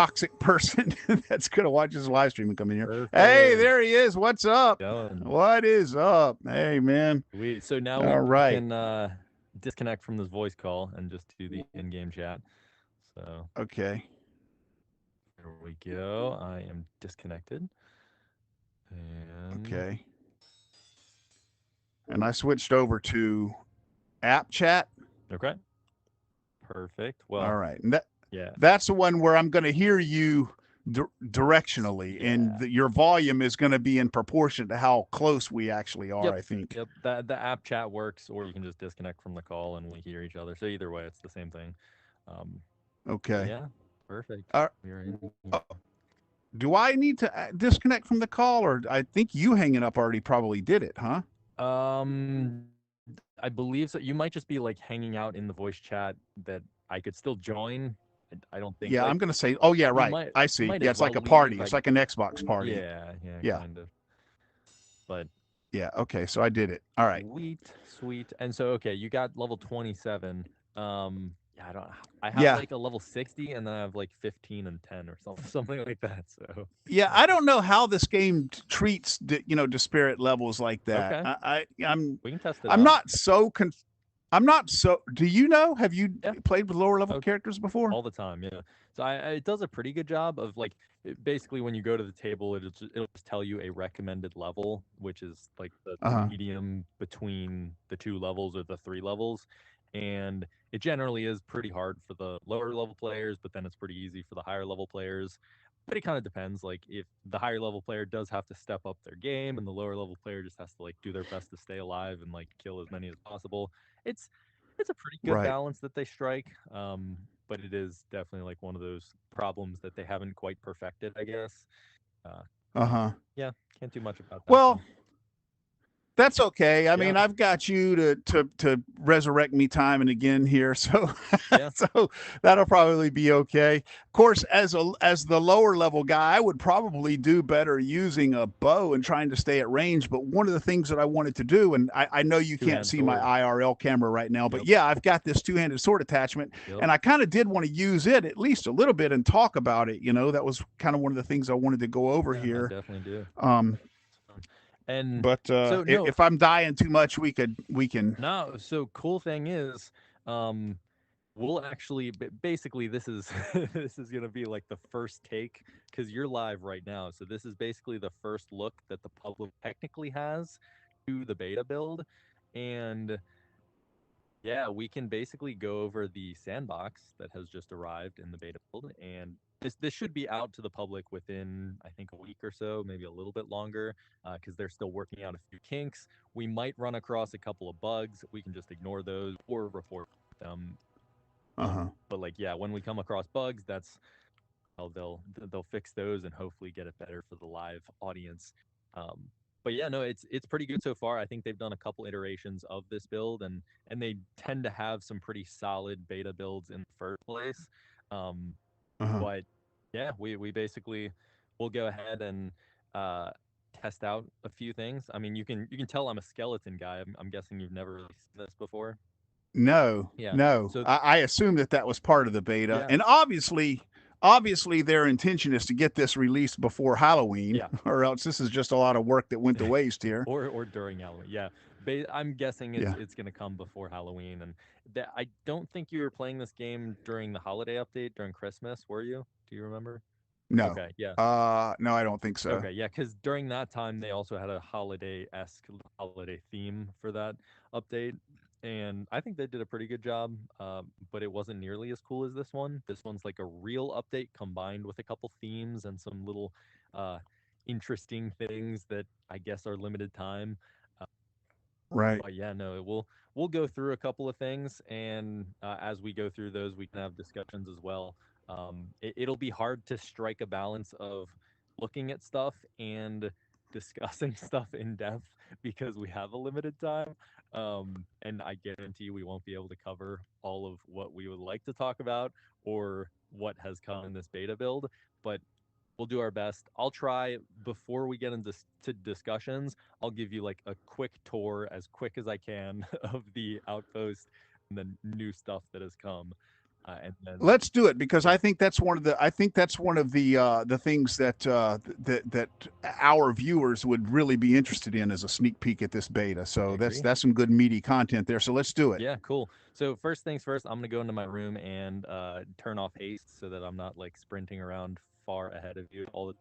toxic person that's going to watch this live stream and come in here. Hey, Perfect. there he is. What's up? Going. What is up? Hey, man. Sweet. So now we All right. can disconnect from this voice call and just do the in-game chat. So Okay. there we go. I am disconnected. And Okay. And I switched over to app chat. okay. Perfect. All Well, right. And yeah. that's the one where I'm going to hear you directionally, and Yeah. your volume is going to be in proportion to how close we actually are, Yep. I think. Yep. The app chat works, or you can just disconnect from the call and we hear each other. So either way, it's the same thing. Um, but Okay. yeah, perfect. Uh, We're in. uh, do I need to disconnect from the call, or I think you hanging up already probably did it, huh? I believe so. You might just be like hanging out in the voice chat that I could still join. I don't think Yeah, like I'm going to say, oh, yeah, you right. might I you see. might Yeah, as it's like well a leave. party. It's like an Xbox party. Yeah, yeah, Yeah. kind of. But Yeah. Okay. So I did it. All right. sweet, sweet. And so okay, you got level 27. Yeah, I have Yeah. like a level 60 and then I have like 15 and 10 or something something like that. So Yeah, I don't know how this game treats disparate levels like that. okay, we can test it I'm out. not so I'm not so. Do you know? Have you Yeah. played with lower level Oh, characters before? all the time, yeah. So it does a pretty good job of like basically when you go to the table, it'll just tell you a recommended level, which is like Uh the huh. medium between the two levels or the three levels, and it generally is pretty hard for the lower level players, but then it's pretty easy for the higher level players. But it kind of depends. Like if the higher level player does have to step up their game, and the lower level player just has to like do their best to stay alive and like kill as many as possible. It's it's a pretty good Right. balance that they strike. But it is definitely like one of those problems that they haven't quite perfected, I guess. Uh, Uh but huh. yeah, can't do much about that Well, one. that's okay. I Yeah, mean, I've got you to resurrect me time and again here, so yeah, so that'll probably be okay. Of course, as the lower level guy, I would probably do better using a bow and trying to stay at range. But one of the things that I wanted to do, and I know you two can't hand see my sword. IRL camera right now, but Yep, yeah, I've got this two-handed sword attachment, yep. and I kind of did want to use it at least a little bit and talk about it. That was kind of one of the things I wanted to go over Yeah, I here. definitely do. Um, It's fun. And but so no, if I'm dying too much, we can. no. So cool thing is, um, we'll actually basically this is this is gonna be like the first take because you're live right now. So this is basically the first look that the public technically has to the beta build, and yeah, we can basically go over the sandbox that has just arrived in the beta build, and this should be out to the public within I think a week or so, maybe a little bit longer, because they're still working out a few kinks. We might run across a couple of bugs. We can just ignore those or report them. Uh huh. But like yeah, when we come across bugs, that's how they'll fix those and hopefully get it better for the live audience. Um, but yeah, no, it's pretty good so far. I think they've done a couple iterations of this build, and they tend to have some pretty solid beta builds in the first place. Um, Uh huh. but yeah, we basically will go ahead and uh, test out a few things. I mean, you can tell I'm a skeleton guy. I'm guessing you've never really seen this before. No, Yeah. no. So I assume that was part of the beta, yeah, and obviously, their intention is to get this released before Halloween, yeah. or else this is just a lot of work that went to waste here. Or during Halloween. Yeah, I'm guessing Yeah. it's gonna come before Halloween, and that I don't think you were playing this game during the holiday update during Christmas, were you? Do you remember? No. Okay, yeah, No, I don't think so. okay, yeah, because during that time they also had a holiday-esque holiday theme for that update, and I think they did a pretty good job. But it wasn't nearly as cool as this one. This one's like a real update combined with a couple themes and some little uh, interesting things that I guess are limited time. Uh, Right. but yeah, no, we'll go through a couple of things, and as we go through those, we can have discussions as well. It'll be hard to strike a balance of looking at stuff and discussing stuff in depth because we have a limited time. And I guarantee we won't be able to cover all of what we would like to talk about or what has come in this beta build. But we'll do our best. I'll try before we get into to discussions. I'll give you like a quick tour as quick as I can of the outpost and the new stuff that has come. And then Let's do it because yeah, I think that's one of the things that that our viewers would really be interested in as a sneak peek at this beta. I So agree. that's some good meaty content there. So let's do it. Yeah, cool. So first things first, I'm gonna go into my room and turn off haste so that I'm not like sprinting around far ahead of you all the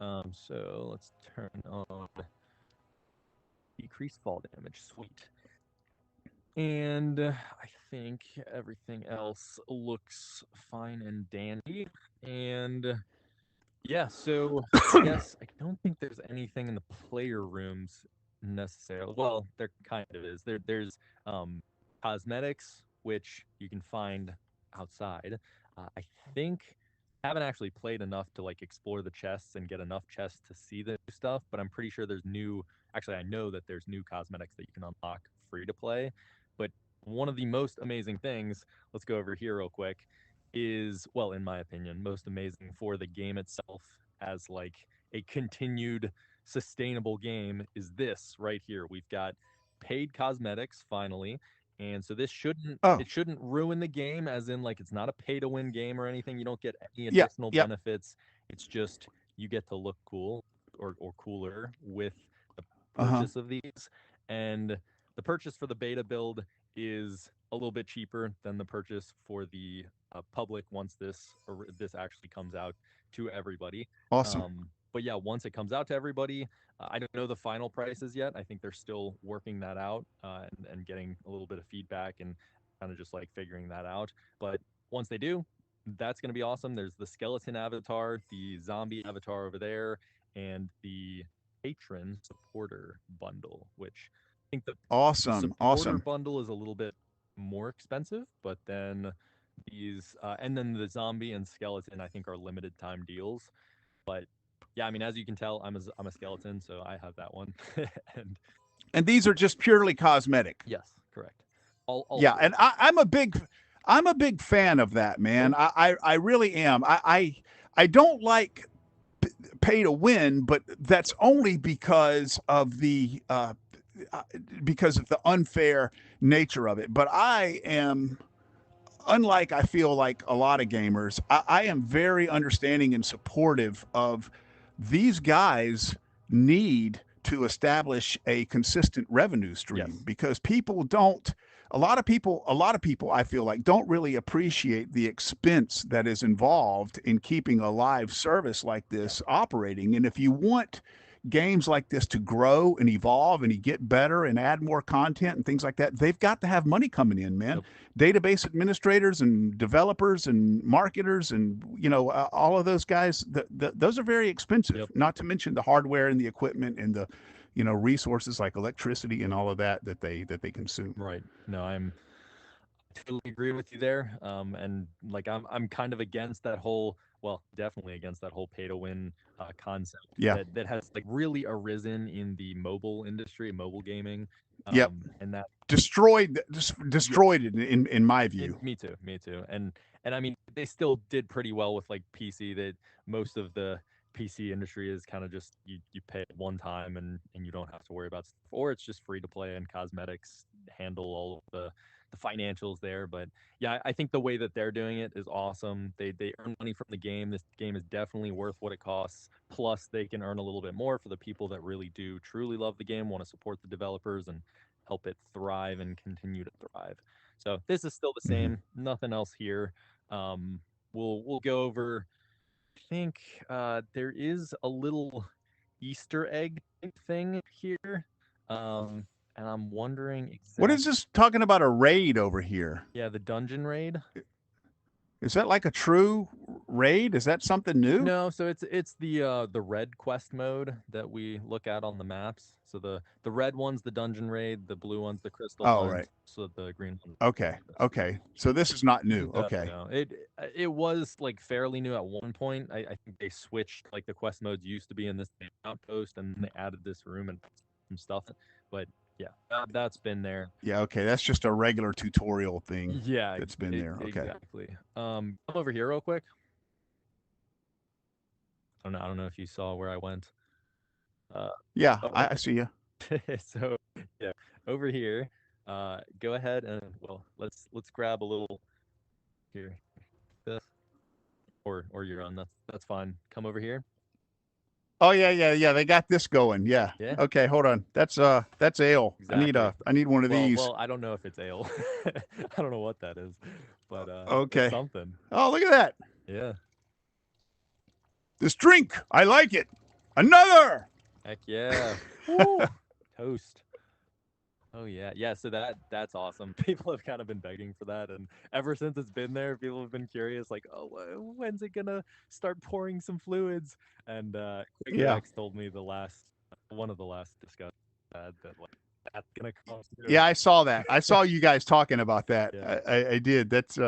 time. So let's turn on decrease fall damage. Sweet. And I think everything else looks fine and dandy. And yeah, so I guess I don't think there's anything in the player rooms necessarily. Well, there kind of is. There's cosmetics which you can find outside. I think I haven't actually played enough to like explore the chests and get enough chests to see the new stuff, but I'm pretty sure there's new. Actually, I know that there's new cosmetics that you can unlock free to play. But one of the most amazing things, let's go over here real quick, is, well, in my opinion, most amazing for the game itself as like a continued sustainable game is this right here. We've got paid cosmetics finally. And so this shouldn't Oh, it shouldn't ruin the game, as in like it's not a pay to win game or anything. You don't get any yeah, additional yep. benefits. It's just you get to look cool or cooler with the Uh huh. purchase of these. And the purchase for the beta build is a little bit cheaper than the purchase for the public once this actually comes out to everybody. Awesome. But yeah, once it comes out to everybody, I don't know the final prices yet. I think they're still working that out and getting a little bit of feedback and kind of just like figuring that out. But once they do, that's going to be awesome. There's the skeleton avatar, the zombie avatar over there, and the patron supporter bundle, which I think the Awesome. supporter Awesome. bundle is a little bit more expensive, but then and then the zombie and skeleton I think are limited time deals. But yeah, I mean, as you can tell, I'm a skeleton, so I have that one. And And these are just purely cosmetic. yes, correct. All Yeah, three. and I'm a big fan of that, man. Yep. I really am. I don't like pay to win, but that's only because of the unfair nature of it. But I am, unlike I feel like a lot of gamers, I am very understanding and supportive of these guys need to establish a consistent revenue stream Yes. because people don't a lot of people I feel like don't really appreciate the expense that is involved in keeping a live service like Yeah. this operating. And if you want games like this to grow and evolve and you get better and add more content and things like that, they've got to have money coming in, man. Yep. Database administrators and developers and marketers and all of those guys, those are very expensive. Yep. Not to mention the hardware and the equipment and the resources like electricity and all of that they consume. Right. No, I'm totally agree with you there. And like I'm kind of against that whole, well, definitely against that whole pay to win concept Yeah, that has like really arisen in the mobile industry, mobile gaming. yep. And that yeah, Destroyed it in my view. me too, me too. And I mean, they still did pretty well with like PC. That most of the PC industry is kind of just you pay it one time and you don't have to worry about stuff, or it's just free to play and cosmetics handle all of the financials there. But yeah, I think the way that they're doing it is awesome. They earn money from the game. This game is definitely worth what it costs. Plus, they can earn a little bit more for the people that really do truly love the game, want to support the developers and help it thrive and continue to thrive. So this is still the Mm-hmm. same. Nothing else here. We'll go over. I think there is a little Easter egg type thing here, and I'm wondering What exact. is this talking about a raid over here? Yeah, the dungeon raid. Is that like a true raid? Is that something new? No, so it's the red quest mode that we look at on the maps. So the red one's the dungeon raid, the blue one's the crystal Oh, hunt, right. so the green one's Okay. Okay. So this is not new. no, Okay. no. It was like fairly new at one point. I think they switched like the quest modes used to be in this outpost, and they added this room and some stuff. But yeah, that's been there. Yeah. Okay. That's just a regular tutorial thing Yeah, that's been there. Okay. exactly. Come over here real quick. I don't know if you saw where I went. Uh, Yeah. oh, I see you. so yeah, over here, go ahead and well, let's grab a little. Here, this or you're on. That's fine. Come over here. Oh yeah. They got this going. Yeah. Yeah, Okay, hold on. That's ale. exactly. I need one of these. Well, I don't know if it's ale. I don't know what that is, but it's Okay. something. Oh, look at that. Yeah. This drink. I like it. Another. Heck yeah. Woo! Toast. Oh yeah, yeah. So that's awesome. People have kind of been begging for that, and ever since it's been there, people have been curious, like, oh, when's it gonna start pouring some fluids? And Quick Yeah. Rex told me the last one of the last discussions had that like that's gonna come Yeah, soon. I saw that. I saw you guys talking about that. Yeah, I did. That's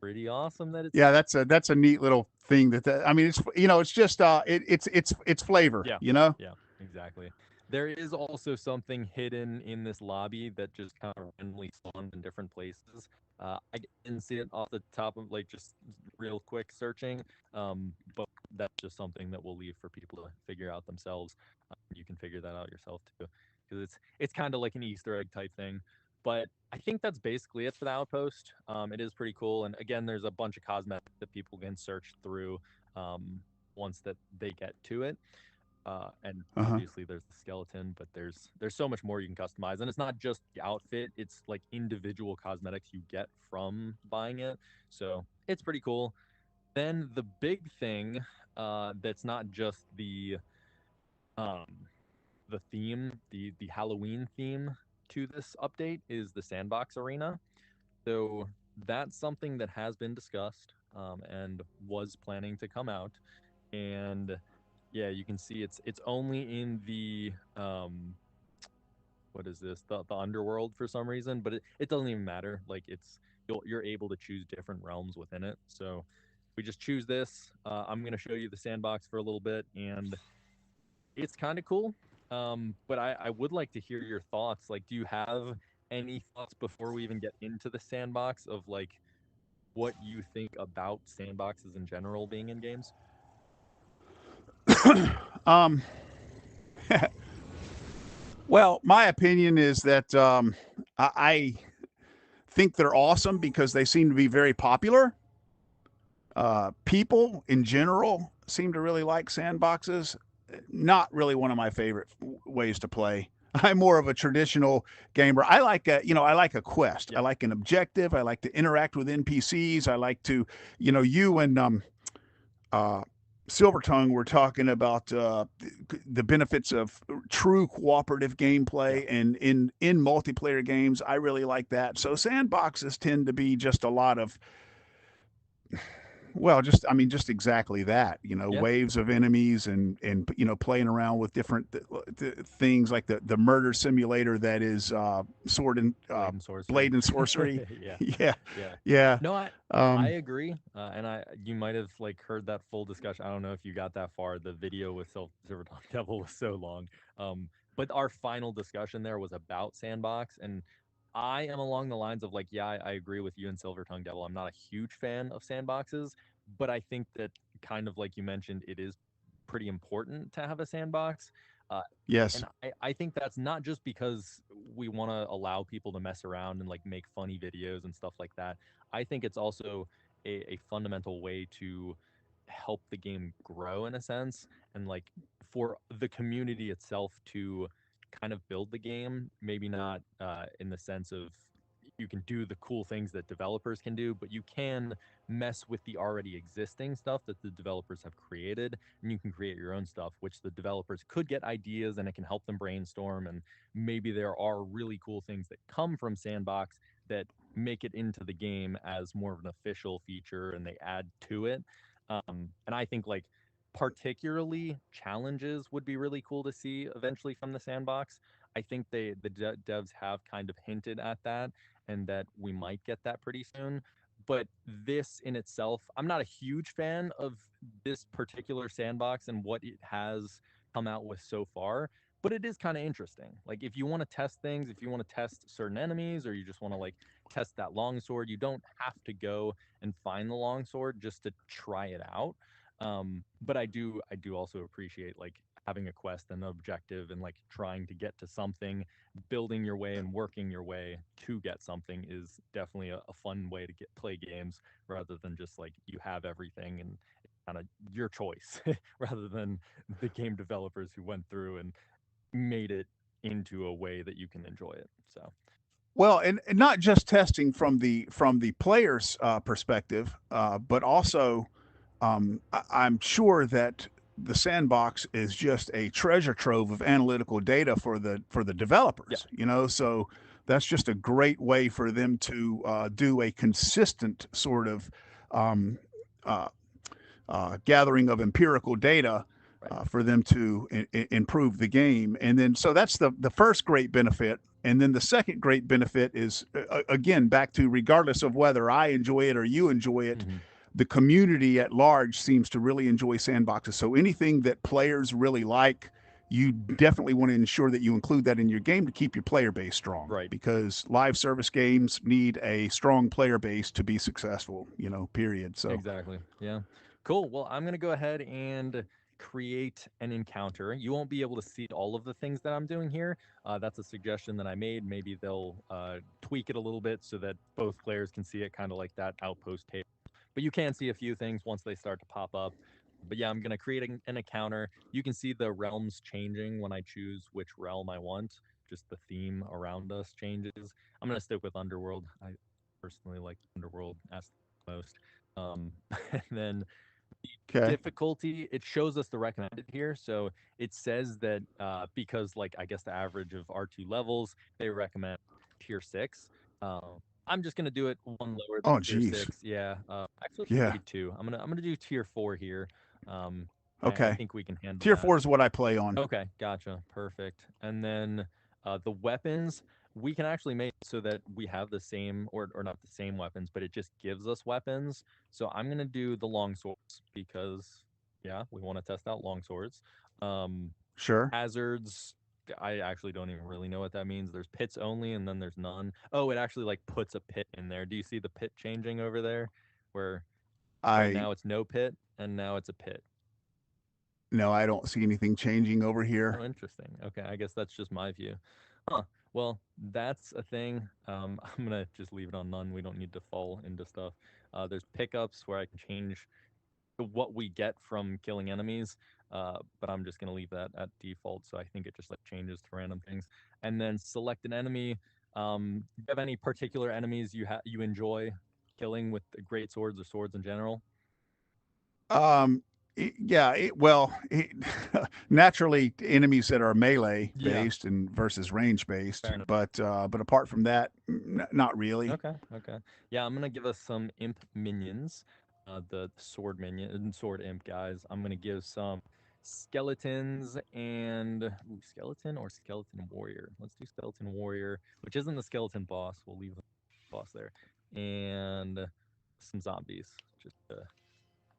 pretty awesome that it's yeah, that's a neat little thing I mean it's it's just it's flavor, yeah, you know? yeah, exactly. There is also something hidden in this lobby that just kind of randomly spawned in different places. I didn't see it off the top of like just real quick searching, but that's just something that we'll leave for people to figure out themselves. You can figure that out yourself too, because it's kind of like an Easter egg type thing. But I think that's basically it for the outpost. It is pretty cool, and again, there's a bunch of cosmetics that people can search through once that they get to it. And Uh-huh. obviously there's the skeleton, but there's so much more you can customize, and it's not just the outfit; it's like individual cosmetics you get from buying it. So it's pretty cool. Then the big thing that's not just um, the theme, the Halloween theme to this update is the sandbox arena. So that's something that has been discussed and was planning to come out, and yeah, you can see it's only in the what is this the underworld for some reason, but it doesn't even matter. Like you're able to choose different realms within it. So we just choose this. I'm gonna show you the sandbox for a little bit, and it's kind of cool. But I would like to hear your thoughts. Like, do you have any thoughts before we even get into the sandbox of like what you think about sandboxes in general being in games? Um well, my opinion is that I think they're awesome because they seem to be very popular. People in general seem to really like sandboxes. Not really one of my favorite ways to play. I'm more of a traditional gamer. I like I like a quest. I Yeah, like an objective. I like to interact with NPCs. I like to, you and uh, Silver Tongue were talking about the benefits of true cooperative yeah, gameplay, and in multiplayer games, I really like that. So sandboxes tend to be just a lot of just just exactly that. yeah. Waves of enemies, and playing around with different things like the murder simulator that is sword and Blade and sorcery. blade and sorcery. Yeah, Yeah, yeah. yeah. No, I Um, agree, and I you might have like heard that full discussion. I don't know if you got that far. The video with Silver Tongue Devil was so long, but our final discussion there was about Sandbox, and I am along the lines of like, yeah, I agree with you and Silver Tongue Devil. I'm not a huge fan of sandboxes, but I think that kind of like you mentioned, it is pretty important to have a sandbox. Uh, yes. and I think that's not just because we want to allow people to mess around and like make funny videos and stuff like that. I think it's also a fundamental way to help the game grow in a sense, and like for the community itself to kind of build the game, maybe not in the sense of you can do the cool things that developers can do, but you can mess with the already existing stuff that the developers have created, and you can create your own stuff, which the developers could get ideas and it can help them brainstorm. And maybe there are really cool things that come from Sandbox that make it into the game as more of an official feature and they add to it. And I think like particularly challenges would be really cool to see eventually from the sandbox. I think devs have kind of hinted at that, and that we might get that pretty soon. But this in itself, I'm not a huge fan of this particular sandbox and what it has come out with so far. But it is kind of interesting. Like if you want to test things, if you want to test certain enemies, or you just want to like test that longsword, you don't have to go and find the longsword just to try it out. But I do also appreciate like having a quest and an objective and like trying to get to something, building your way and working your way to get something is definitely a fun way to get play games rather than just like you have everything and kind of your choice rather than the game developers who went through and made it into a way that you can enjoy it. So Well, and not just testing from the player's perspective, but also I'm sure that the sandbox is just a treasure trove of analytical data for the yeah, developers. You know, so that's just a great way for them to do a consistent sort of um, uh, gathering of empirical data right. for them to improve the game. And then, so that's the first great benefit. And then the second great benefit is, again, back to regardless of whether I enjoy it or you enjoy it, Mm-hmm. the community at large seems to really enjoy sandboxes. So anything that players really like, you definitely want to ensure that you include that in your game to keep your player base strong, Right. because live service games need a strong player base to be successful, period. So, Exactly. Yeah. Cool. Well, I'm going to go ahead and create an encounter. You won't be able to see all of the things that I'm doing here. That's a suggestion that I made. Maybe they'll tweak it a little bit so that both players can see it, kind of like that outpost table. But you can see a few things once they start to pop up. But yeah, I'm going to create an encounter. You can see the realms changing when I choose which realm I want. Just the theme around us changes. I'm going to stick with Underworld. I personally like Underworld as the most. And then okay. difficulty, it shows us the recommended here. So it says that because, like, I guess the average of R2 levels, they recommend tier six. I'm just gonna do it one lower than Oh, tier geez. six. Yeah, actually Yeah. maybe two. I'm gonna do tier four here. Um, I Okay. think we can handle Tier that. 4 is what I play on. Okay, gotcha. Perfect. And then the weapons, we can actually make so that we have the same, or not the same weapons, but it just gives us weapons. So I'm gonna do the long swords because yeah, we want to test out long swords. Um, Sure. hazards, I actually don't even really know what that means. There's pits only, and then there's none. Oh, it actually like puts a pit in there. Do you see the pit changing over there? Where right I now it's no pit, and now it's a pit. No, I don't see anything changing over Oh, here. interesting. Okay, I guess that's just my view. Huh. Well, that's a thing. I'm gonna just leave it on none. We don't need to fall into stuff. There's pickups where I can change what we get from killing enemies, but I'm just gonna leave that at default. So I think it just like changes to random things. And then select an enemy. Do you have any particular enemies you enjoy killing with the great swords or swords in general? Um, yeah, naturally enemies that are melee Yeah. based and versus range Fair based, enough. but apart from that, not really. Okay, okay. Yeah, I'm gonna give us some imp minions. The sword minion and sword imp guys. I'm gonna give some skeletons and skeleton or skeleton warrior. Let's do skeleton warrior, which isn't the skeleton boss. We'll leave the boss there. And some zombies. Just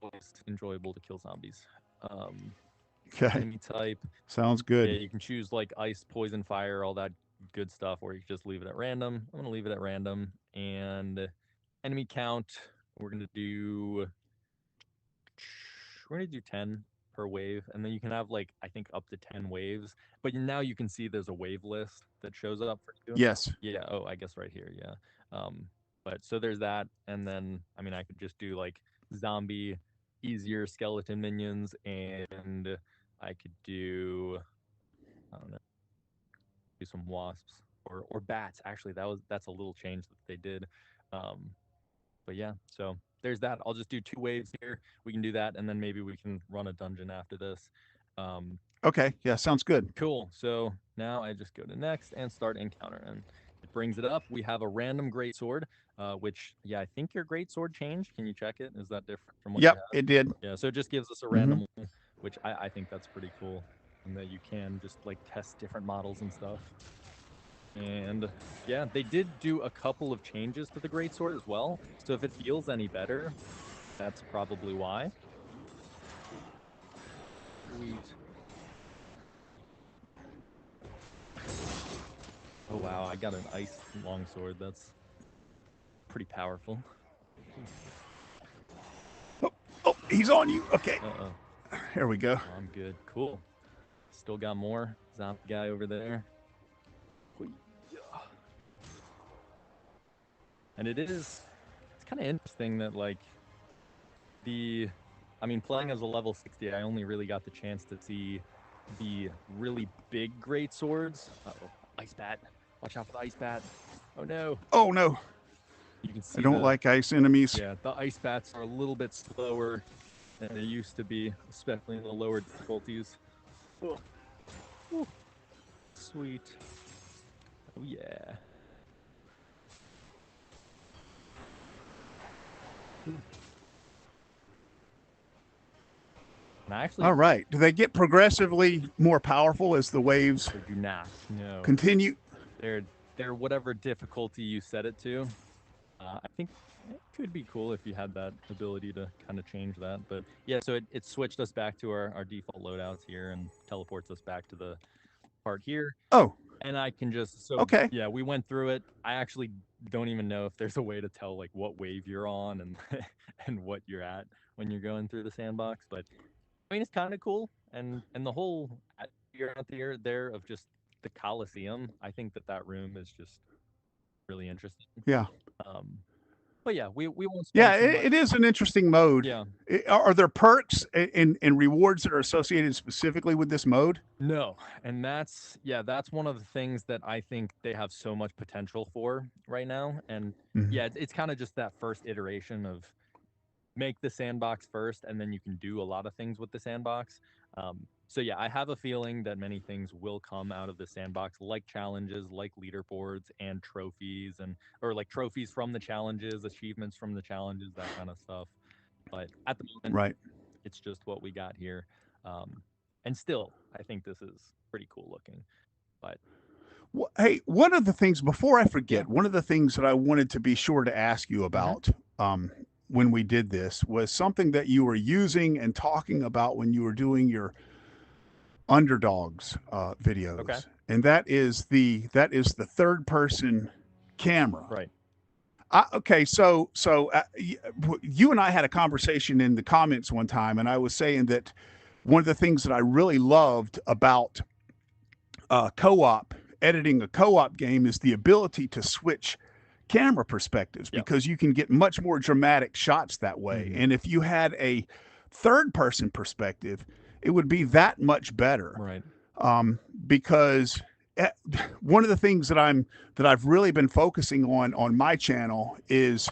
always enjoyable to kill zombies. Um, Okay, enemy type. sounds Yeah, good. you can choose like ice, poison, fire, all that good stuff, or you can just leave it at random. I'm gonna leave it at random. And enemy count, we're gonna do we're gonna do 10 per wave, and then you can have like I think up to 10 waves. But now you can see there's a wave list that shows up for you. Yes. Yeah. Oh, I guess right here. Yeah. Um, but so there's that, and then I mean I could just do like zombie, easier skeleton minions, and I could do I don't know, do some wasps or bats. Actually, that's a little change that they did. Um, but yeah, so there's that. I'll just do two waves here. We can do that, and then maybe we can run a dungeon after this. Um, Okay. Yeah, sounds good. cool. So now I just go to next and start encounter, and it brings it up. We have a random great sword, which yeah, I think your great sword changed. Can you check it? Is that different from what you Yep, have? it did. Yeah. So it just gives us a Mm-hmm. random one, which I think that's pretty cool, and that you can just like test different models and stuff. And yeah, they did do a couple of changes to the greatsword as well. So if it feels any better, that's probably why. Sweet. Oh wow, I got an ice longsword. That's pretty powerful. Oh, oh, he's on you. Okay, Uh-oh. here we go. Oh, I'm good. Cool. Still got more zombie guy over there. And it's kind of interesting that like I mean, playing as a level 60, I only really got the chance to see the really big great swords. Uh-oh, ice bat. Watch out for the ice bat. Oh no. Oh no, You can I see don't like ice enemies. yeah, the ice bats are a little bit slower than they used to be, especially in the lower difficulties. Oh, ooh, sweet. Oh yeah. And I actually All right. Do they get progressively more powerful as the waves they do not. No. continue? They're they're whatever difficulty you set it to. I think it could be cool if you had that ability to kind of change that. But yeah, so it switched us back to our default loadouts here and teleports us back to the part here. Oh, And I can just so okay. yeah, we went through it. I actually don't even know if there's a way to tell like what wave you're on and and what you're at when you're going through the sandbox. But I mean, it's kind of cool, and the whole atmosphere out there of just the Coliseum. I think that room is just really interesting. Yeah. Um, but yeah, we won't Yeah, spend too much. it is an interesting mode. Yeah, Are there perks and rewards that are associated specifically with this mode? no, and that's one of the things that I think they have so much potential for right now. And Mhm. yeah, it's kind of just that first iteration of make the sandbox first, and then you can do a lot of things with the sandbox. So yeah, I have a feeling that many things will come out of the sandbox, like challenges, like leaderboards, and trophies, and or like trophies from the challenges, achievements from the challenges, that kind of stuff. But at the moment, Right. it's just what we got here. And still, I think this is pretty cool looking. But Hey, one of the things, before I yeah, forget, one of the things that I wanted to be sure to ask you hmm about when we did this was something that you were using and talking about when you were doing your underdogs okay, videos, and that is the third person camera. right, Okay, so you and I had a conversation in the comments one time, and I was saying that one of the things that I really loved about co-op editing a co-op game is the ability to switch camera perspectives yeah, because you can get much more dramatic shots that way. hmm And if you had a third person perspective, it would be that much better right, because eh, one of the things that I've really been focusing on my channel is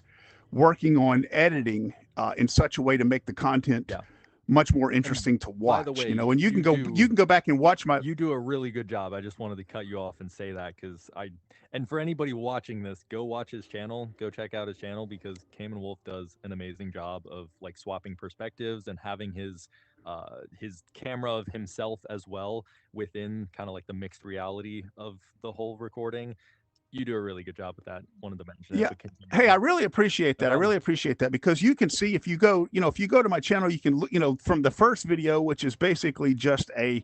working on editing in such a way to make the content yeah. much more And interesting to by the watch. You way, know, and you can go back and watch my. you do a really good job. I just wanted to cut you off and say that because and for anybody watching this, go watch his channel, go check out his channel because Cayman Wolf does an amazing job of like swapping perspectives and having his camera of himself as well within kind of like the mixed reality of the whole recording. You do a really good job with that. Wanted to mention it, Yeah. but continue Hey, I on. really appreciate No that. I problem. really appreciate that because you can see if you go, if you go to my channel, you can, from the first video, which is basically just a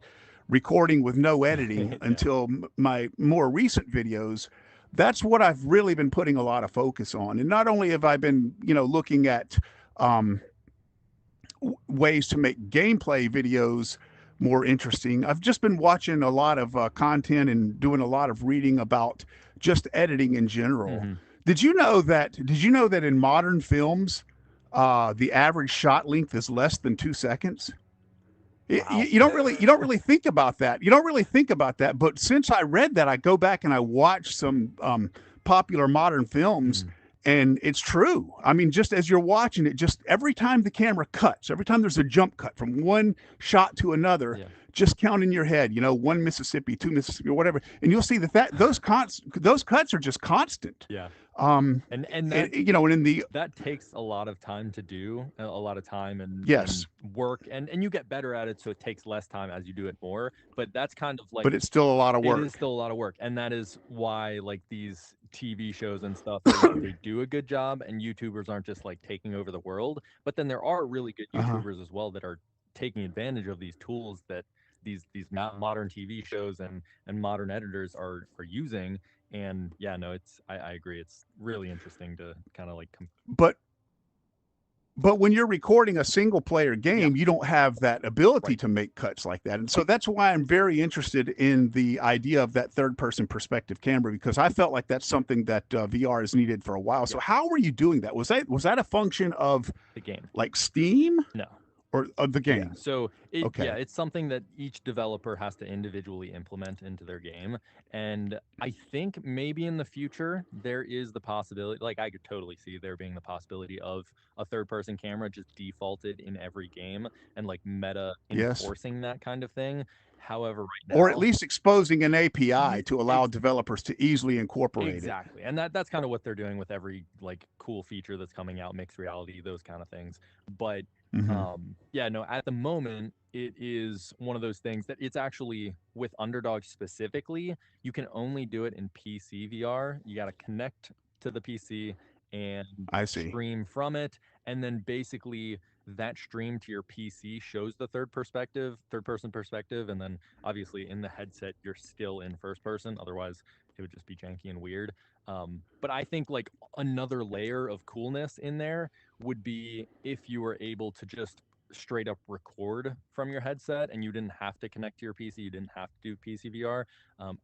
recording with no editing, Yeah. until my more recent videos. That's what I've really been putting a lot of focus on. And not only have I been, looking at um, ways to make gameplay videos more interesting, I've just been watching a lot of content and doing a lot of reading about just editing in general. hmm Did you know that in modern films, the average shot length is less than 2 seconds? Wow. You don't really think about that. You don't really think about that. But since I read that, I go back and I watch some popular modern films, hmm and it's true. I mean, just as you're watching it, just every time the camera cuts, every time there's a jump cut from one shot to another, Yeah. just count in your head. One Mississippi, two Mississippi, or whatever, and you'll see that those cuts are just constant. Yeah. Um, And that and in the that takes a lot of time to do, a lot of time yes, and work, and you get better at it, so it takes less time as you do it more. But that's kind of like but it's still a lot of it is work. still a lot of work, and that is why like these TV shows and stuff they do a good job, and YouTubers aren't just like taking over the world. But then there are really good Uh huh. YouTubers as well that are taking advantage of these tools that these modern TV shows and modern editors are using. And yeah, no, I agree. It's really interesting to kind of like But But when you're recording a single player Yeah, game, you don't have that ability right. to make cuts like that. And so that's why I'm very interested in the idea of that third person perspective camera, because I felt like that's something that VR has needed for a while. So Yeah, how were you doing that? Was that a function of the game. like Steam No. or of the Yeah. game? So Okay. it's something that each developer has to individually implement into their game. And I think maybe in the future there is the possibility, like I could totally see there being the possibility of a third person camera just defaulted in every game and like meta Yes. enforcing that kind of thing. However, right Or at now, least exposing an API you to allow developers to easily incorporate it. exactly. And that's kind of what they're doing with every like cool feature that's coming out, mixed reality, those kind of things. But Hmm. yeah, no, at the moment it is one of those things that it's actually with Underdog specifically, you can only do it in PC VR. You got to connect to the PC and I see. stream from it, and then basically that stream to your PC shows the third person perspective, and then obviously in the headset you're still in first person. Otherwise, it would just be janky and weird. But I think like another layer of coolness in there would be if you were able to just straight up record from your headset and you didn't have to connect to your PC, you didn't have to do PCVR.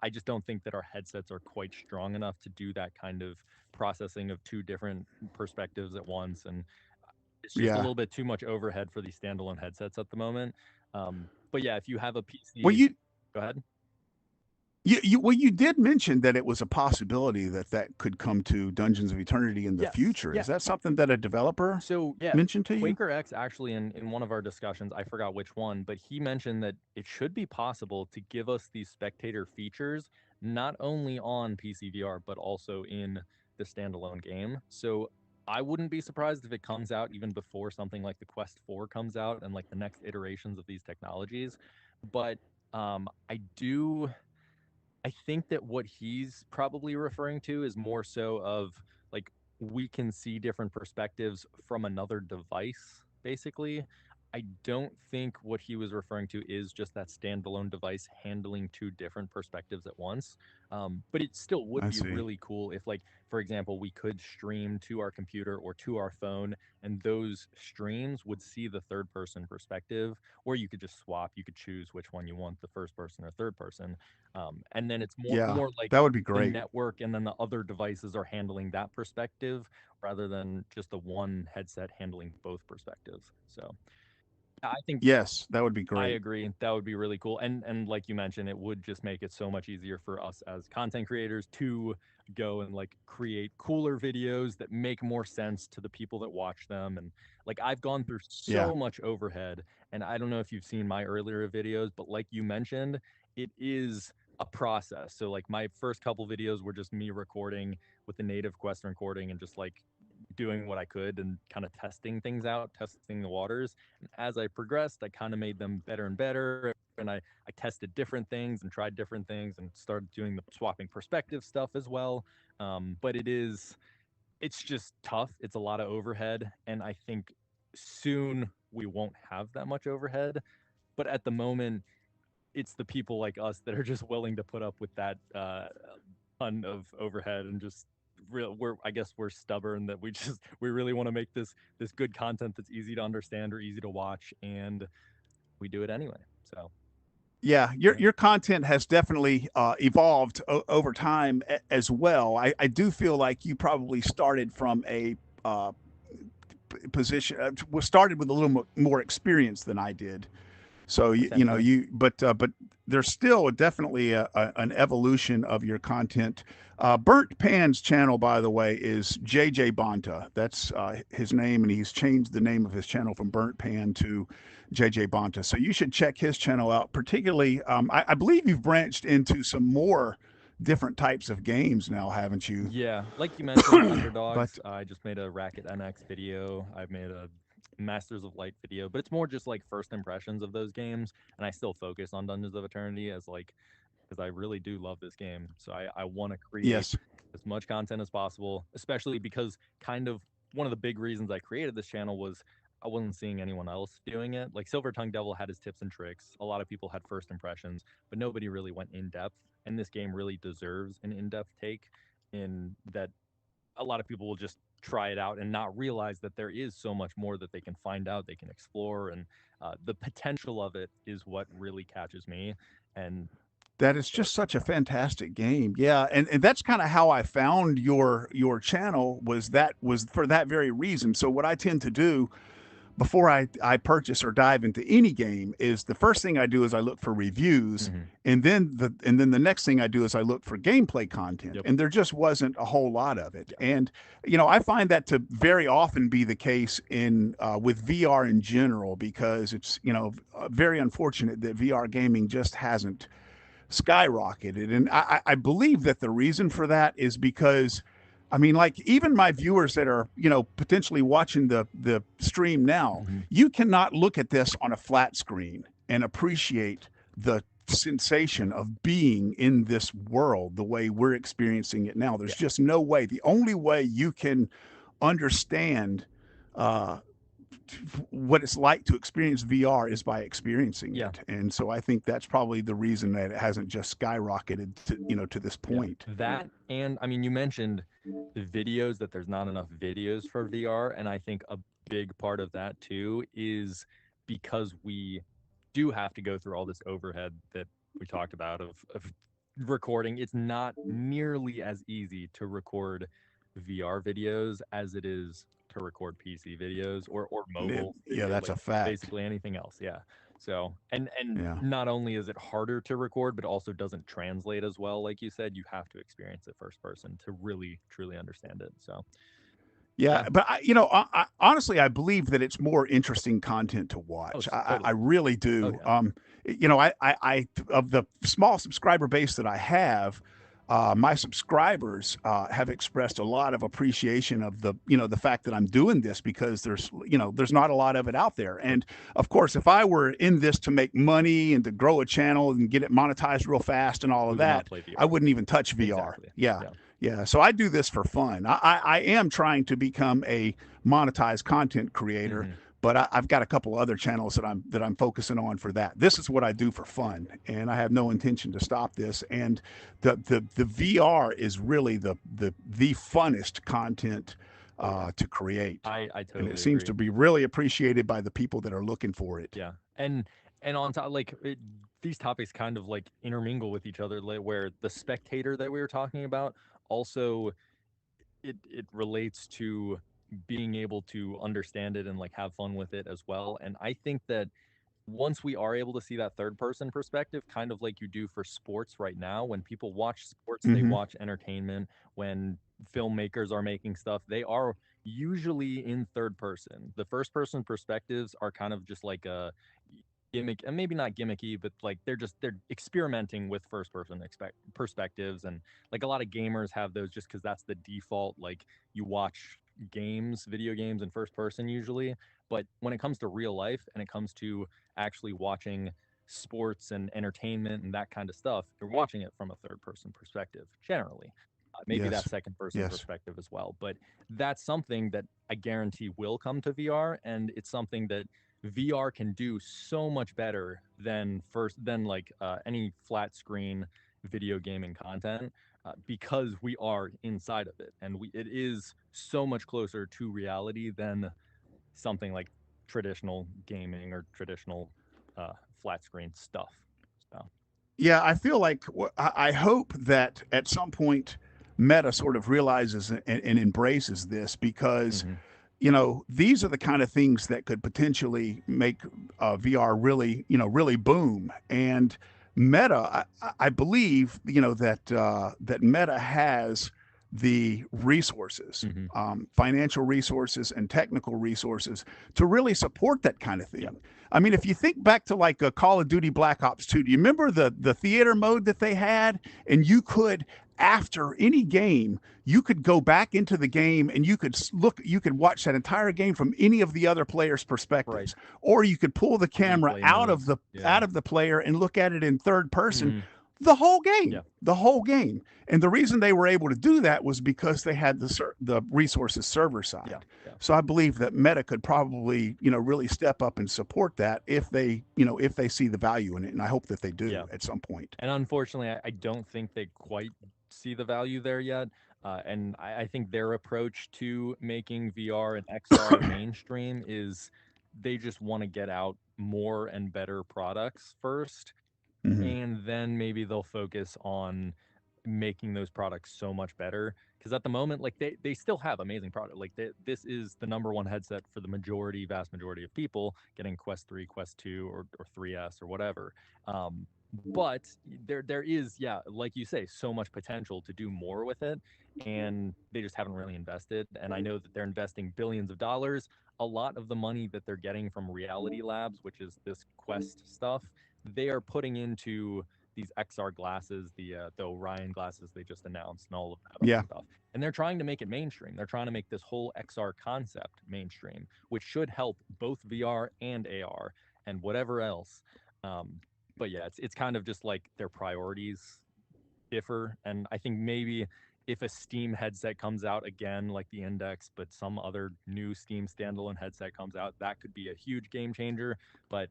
I just don't think that our headsets are quite strong enough to do that kind of processing of two different perspectives at once. And it's just a Yeah. little bit too much overhead for these standalone headsets at the moment. But yeah, if you have a Well, PC, go ahead. you did mention that it was a possibility that that could come to Dungeons of Eternity in the Yes. future. Yeah. Is that something that a developer So yeah, mentioned to you? Quaker X actually in one of our discussions, I forgot which one, but he mentioned that it should be possible to give us these spectator features not only on PCVR but also in the standalone game. So I wouldn't be surprised if it comes out even before something like the Quest 4 comes out and like the next iterations of these technologies. But I think that what he's probably referring to is more so of like we can see different perspectives from another device, basically. I don't think what he was referring to is just that standalone device handling two different perspectives at once. But it still would I be see. really cool if, like, for example, we could stream to our computer or to our phone, and those streams would see the third person perspective, or you could just swap. You could choose which one you want, the first person or third person, and then it's Yeah, more like that would be the great. network and then the other devices are handling that perspective rather than just the one headset handling both perspectives. So I think Yes, that would be I great. agree. That would be really cool. And like you mentioned, it would just make it so much easier for us as content creators to go and like create cooler videos that make more sense to the people that watch them. And like I've gone through Yeah. so much overhead, and I don't know if you've seen my earlier videos, but like you mentioned, it is a process. So like my first couple videos were just me recording with the native Quest recording and just like doing what I could and kind of testing things out, testing the waters. And as I progressed, I kind of made them better and better. And I tested different things and tried different things and started doing the swapping perspective stuff as well. But it's just tough. It's a lot of overhead. And I think soon we won't have that much overhead. But at the moment, it's the people like us that are just willing to put up with that ton of overhead and just we're I guess we're stubborn that we really want to make this good content that's easy to understand or easy to watch, and we do it anyway. So Yeah, yeah. your content has definitely evolved over time as well. I do feel like you probably started from a position, was started with a little more experience than I did. So Potentially. but there's still definitely an evolution of your content. Burnt Pan's channel, by the way, is JJ Bonta. That's his name, and he's changed the name of his channel from Burnt Pan to JJ Bonta. So you should check his channel out. Particularly, I believe you've branched into some more different types of games now, haven't you? Yeah, like you mentioned, Underdogs. But I just made a Racket NX video. I've made a Masters of Light video, but it's more just like first impressions of those games, and I still focus on Dungeons of Eternity as like because I really do love this game. So I want to create yes, as much content as possible, especially because kind of one of the big reasons I created this channel was I wasn't seeing anyone else doing it. Like Silver Tongue Devil had his tips and tricks. A lot of people had first impressions, but nobody really went in depth. And this game really deserves an in depth take in that a lot of people will just try it out and not realize that there is so much more that they can find out, they can explore, and the potential of it is what really catches me. And That is so, just such a yeah. fantastic game. Yeah, and that's kind of how I found your channel was for that very reason. So what I tend to do before I purchase or dive into any game is the first thing I do is I look for reviews, Hmm. and then the next thing I do is I look for gameplay content, Yep. and there just wasn't a whole lot of it. Yeah. And I find that to very often be the case in with VR in general, because it's very unfortunate that VR gaming just hasn't skyrocketed. And I believe that the reason for that is because, I mean, like even my viewers that are, potentially watching the stream now, Hmm. you cannot look at this on a flat screen and appreciate the sensation of being in this world the way we're experiencing it now. There's Yeah. just no way. The only way you can understand uh, what it's like to experience VR is by experiencing Yeah. it. And so I think that's probably the reason that it hasn't just skyrocketed to this Yeah. point. That, and I mean, you mentioned the videos, that there's not enough videos for VR. And I think a big part of that too is because we do have to go through all this overhead that we talked about of recording. It's not nearly as easy to record VR videos as it is to record PC videos or mobile Yeah, video, that's like a fact. basically anything else. Yeah. So, and Yeah. not only is it harder to record, but also doesn't translate as well. Like you said, you have to experience it first person to really truly understand it. So, Yeah, yeah. but honestly, I believe that it's more interesting content to Oh, watch. I totally. really Oh, do. yeah. I of the small subscriber base that I have, my subscribers have expressed a lot of appreciation of the fact that I'm doing this, because there's not a lot of it out there. Yep. And of course, if I were in this to make money and to grow a channel and get it monetized real fast and all We of would not that, play I VR. wouldn't even touch VR. Exactly. Yeah. Yeah. Yeah, so I do this for fun. I am trying to become a monetized content creator, Hmm. but I've got a couple other channels that I'm focusing on for that. This is what I do for fun, and I have no intention to stop this. And the VR is really the funnest content Oh, yeah. to create, I and it totally seems agree. to be really appreciated by the people that are looking for it. Yeah. And on top, like these topics kind of like intermingle with each other, like where the spectator that we were talking about also it relates to being able to understand it and like have fun with it as well. And I think that once we are able to see that third person perspective, kind of like you do for sports right now, when people watch sports, they Hmm. watch entertainment. When filmmakers are making stuff, they are usually in third person. The first person perspectives are kind of just like a gimmick, and maybe not gimmicky, but like they're experimenting with first person perspectives. And like a lot of gamers have those just because that's the default. Like you watch video games in first person usually. But when it comes to real life and it comes to actually watching sports and entertainment and that kind of stuff, you're watching it from a third person perspective generally. Maybe that Yes, second person yes. perspective as well. But that's something that I guarantee will come to VR. And it's something that VR can do so much better than like any flat screen video gaming content, because we are inside of it, and it is so much closer to reality than something like traditional gaming or traditional flat screen stuff. So, Yeah, I feel like I hope that at some point Meta sort of realizes and embraces this, because mhm. these are the kind of things that could potentially make VR really boom. And Meta, I believe, that Meta has the resources, Mhm. financial resources and technical resources to really support that kind of Yeah. thing. I mean, if you think back to like a Call of Duty Black Ops 2, do you remember the theater mode that they had? And you could, after any game, you could go back into the game and you could watch that entire game from any of the other players' Right. perspectives, or you could pull the camera Replay modes. out Yeah. of the player and look at it in third person Mhm. game, Yeah. the whole game. And the reason they were able to do that was because they had the resources server Yeah. side. Yeah. So I believe that Meta could probably, really step up and support that if they see the value in it. And I hope that they Yeah. do at some point. And unfortunately, I don't think they quite see the value there yet. And I think their approach to making VR and XR mainstream is they just want to get out more and better products first, Hmm. and then maybe they'll focus on making those products so much better. Because at the moment, like they still have amazing product. Like this is the number one headset for the vast majority of people getting Quest 3, Quest 2, or 3S or whatever. um, but there is, yeah, like you say, so much potential to do more with it, and they just haven't really invested. And I know that they're investing billions of dollars. A lot of the money that they're getting from Reality Labs, which is this Quest stuff, they are putting into these XR glasses, the Orion glasses they just announced, and all of that other Yeah. stuff. And they're trying to make it mainstream. They're trying to make this whole XR concept mainstream, which should help both VR and AR and whatever else. Um, but yeah, it's kind of just like their priorities differ. And I think maybe if a Steam headset comes out again, like the Index, but some other new Steam standalone headset comes out, that could be a huge game changer. But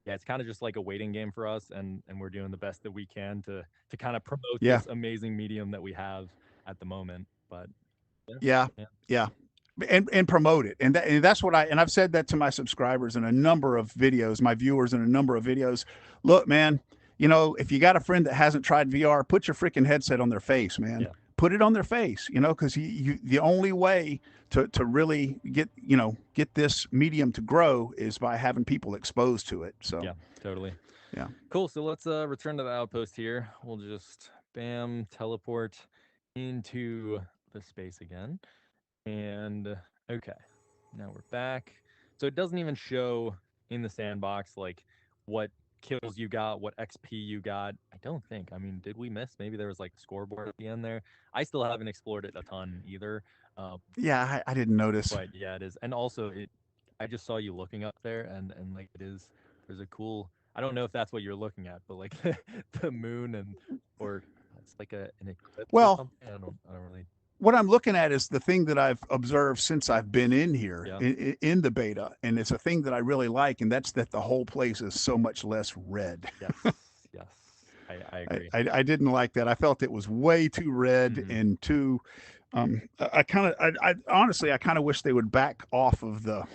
yeah, it's kind of just like a waiting game for us, and we're doing the best that we can to kind of promote Yeah. this amazing medium that we have at the moment. But yeah, Yeah. yeah, Yeah. And promote it. And that's what I've said that to my subscribers in a number of videos, my viewers in a number of videos. Look, man, if you got a friend that hasn't tried VR, put your freaking headset on their face, man. yeah, Put it on their face, because the only way to really get this medium to grow is by having people exposed to it. So yeah, totally. yeah. Cool. So let's return to the outpost here. We'll just bam teleport into the space again. And okay, now we're back. So it doesn't even show in the sandbox like what kills you got, what XP you got. I don't think. I mean, did we miss? Maybe there was like a scoreboard at the end there. I still haven't explored it a ton either. Um, Yeah, I didn't notice. but yeah, it is. And also, I just saw you looking up there, and like it is. There's a cool. I don't know if that's what you're looking at, but like the moon, and or it's like an eclipse or Well, something. I don't really. what I'm looking at is the thing that I've observed since I've been in here Yeah. in the beta, and it's a thing that I really like, and that's that the whole place is so much less red. Yes. Yes. I I, agree. I, I didn't like that. I felt it was way too red Hmm. and too. I kind of, I honestly, I kind of wish they would back off of the,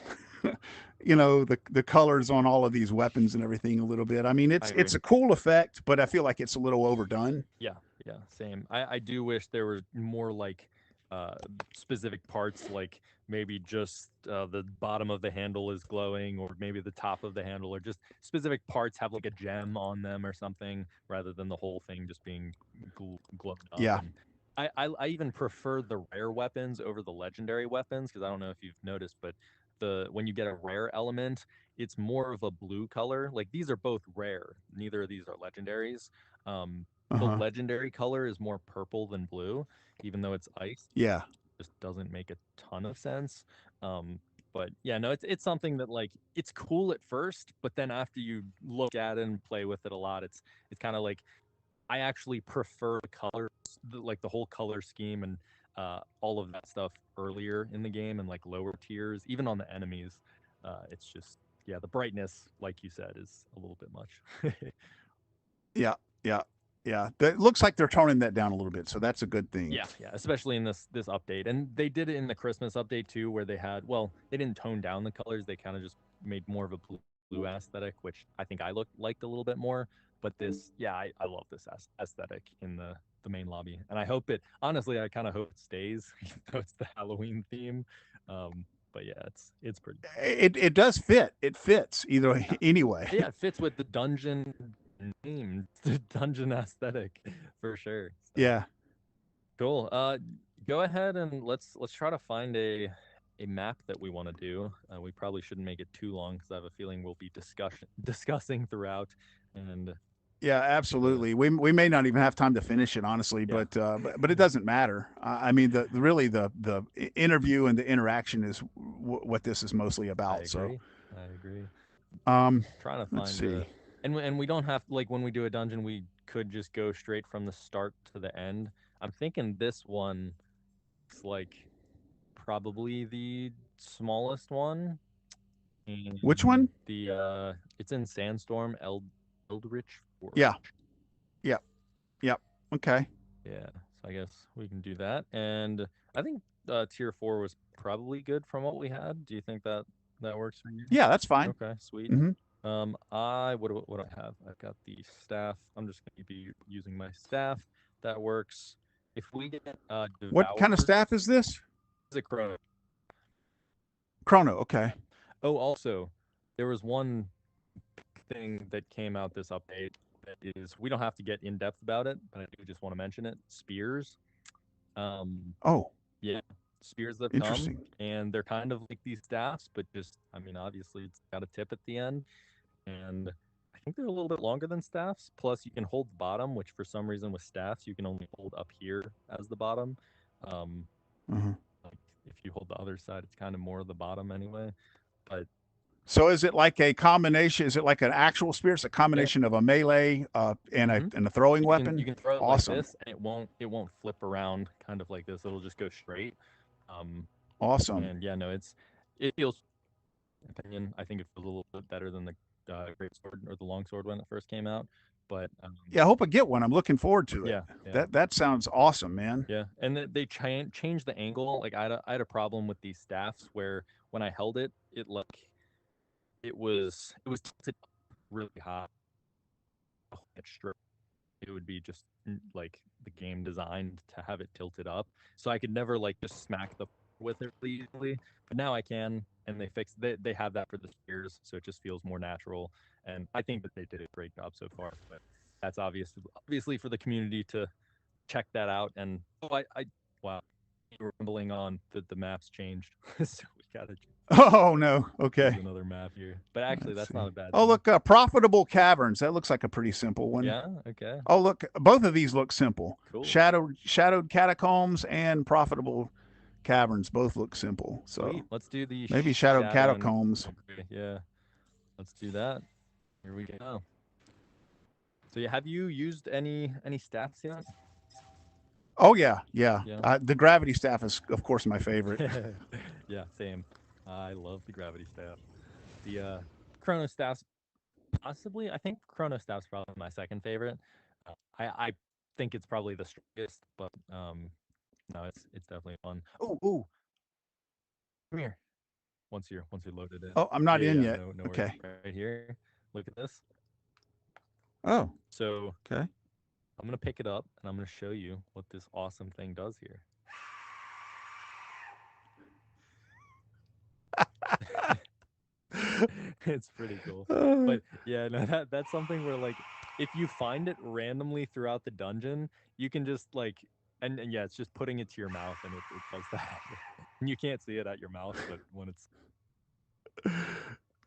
the colors on all of these weapons and everything a little bit. I mean, I agree. it's a cool effect, but I feel like it's a little overdone. Yeah, yeah, same. I do wish there were more like uh specific parts, like maybe just the bottom of the handle is glowing, or maybe the top of the handle, or just specific parts have like a gem on them or something, rather than the whole thing just being glowed up. Yeah. And I even prefer the rare weapons over the legendary weapons, because I don't know if you've noticed, but the when you get a rare element, it's more of a blue color. Like these are both rare, neither of these are legendaries. um Uh the huh. legendary color is more purple than blue, even though it's ice. Yeah. Just doesn't make a ton of sense. Um, but yeah, no, it's something that like it's cool at first, but then after you look at it and play with it a lot, it's kind of like I actually prefer the colors, like the whole color scheme and all of that stuff earlier in the game and like lower tiers, even on the enemies. It's just yeah, the brightness, like you said, is a little bit much. Yeah. Yeah. Yeah. It looks like they're toning that down a little bit, so that's a good thing. Yeah, yeah, especially in this update. And they did it in the Christmas update too, where they had, well, they didn't tone down the colors. They kind of just made more of a blue aesthetic, which I think I liked a little bit more. But this, yeah, I love this aesthetic in the main lobby, and I hope it. Honestly, I kind of hope it stays, even though it's the Halloween theme. But yeah, it's pretty cool. It does fit. It fits either Yeah, anyway. yeah, it fits with the dungeon name, the dungeon aesthetic for sure. So. Yeah. Cool. Go ahead and let's try to find a map that we want to do. We probably shouldn't make it too long because I have a feeling we'll be discussing throughout. And Yeah, uh, absolutely. We may not even have time to finish it, honestly, yeah, but it doesn't matter. I mean, really the interview and the interaction is what this is mostly I about. So, agree. I agree. um, Trying to let's find see. and we don't have, like, when we do a dungeon, we could just go straight from the start to the end. I'm thinking this one is like probably the smallest one. Which And one? it's in Sandstorm, Eldritch Yeah, Forge. yeah, yeah. Okay. Yeah. I guess we can do that. And I think tier 4 was probably good from what we had. Do you think that that works for you? Yeah, that's fine. Okay, sweet. Hmm. I what do I have? I've got the staff. I'm just going to be using my staff. That works. If we get What kind of devour, staff is this? is it chrono? Chrono. Okay. Oh, also, there was one thing that came out this update that is we don't have to get in depth about it, but I do just want to mention it. Spears. Oh, Yeah, spears that come, interesting. and they're kind of like these staffs, but just I mean, obviously it's got a tip at the end, and I think they're a little bit longer than staffs. Plus, you can hold the bottom, which for some reason with staffs you can only hold up here as the bottom. Um, Uh-huh. like if you hold the other side, it's kind of more the bottom anyway. But So is it like a combination? Is it like an actual spear? It's a yeah, combination of a melee hmm and a throwing you weapon. can throw it like Awesome. this, and it won't flip around kind of like this. It'll just go straight. Um, Awesome. and yeah, no, it feels opinion. I think it feels a little bit better than the great sword or the long sword when it first came out. But Yeah, I hope I get one. I'm looking forward to it. yeah, yeah, That sounds awesome, man. yeah. And they changed the angle. Like I had a problem with these staffs where when I held it, it was tilted really high. It would be just like the game designed to have it tilted up, so I could never like just smack the with it really easily. But now I can, and they have that for the spears, so it just feels more natural. And I think that they did a great job so far. But that's obviously for the community to check that out. And I wow, we're rambling on that the maps changed, so we gotta Oh no. choose Okay. another map here. But actually, Let's that's not see. a bad Oh thing. look, profitable caverns. That looks like a pretty simple one. Yeah. Okay. Oh look, both of these look simple. Cool. Shadowed catacombs and profitable caverns both look simple. Sweet. So Let's do the maybe shadowed shadow and catacombs. okay, yeah. Let's do that. Here we go. So yeah, have you used any stats yet? Oh yeah, yeah. Yeah. The gravity staff is of course my favorite. Yeah, same. I love the gravity staff. The chrono staffs possibly. I think chrono staff's probably my second favorite. I think it's probably the strongest, but no, it's definitely fun. Oh, ooh, come here. Once you're loaded in. Oh, I'm not Yeah, in yeah, yet. no worries. Okay. Right here. Look at this. Oh, So okay. I'm gonna pick it up and I'm gonna show you what this awesome thing does here. It's pretty cool. Uh, But yeah, no, that's something where like if you find it randomly throughout the dungeon, you can just like and yeah, it's just putting it to your mouth and it does that. And you can't see it at your mouth, but when it's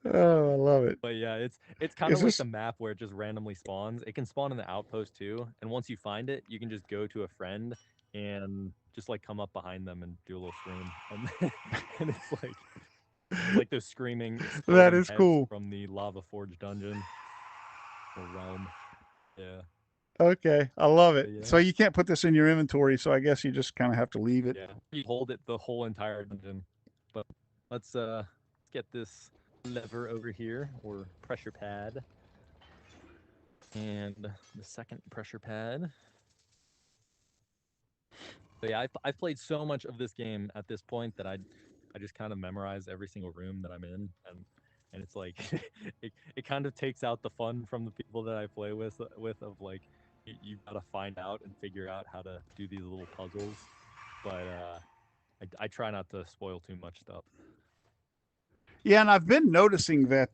oh, I love it. but yeah, it's kind of Is like the this? map where it just randomly spawns. It can spawn in the outpost too, and once you find it, you can just go to a friend and just like come up behind them and do a little scream, and and it's like those screaming, That exploding is heads cool. from the Lava Forge dungeon or realm. Yeah, Okay, I love but it. yeah, So you can't put this in your inventory, so I guess you just kind of have to leave it. yeah. You hold it the whole entire dungeon. But let's get this lever over here or pressure pad and the second pressure pad. But yeah, I've played so much of this game at this point that I just kind of memorize every single room that I'm in, and it's like it kind of takes out the fun from the people that I play with of like you gotta find out and figure out how to do these little puzzles. But I try not to spoil too much stuff. Yeah, and I've been noticing that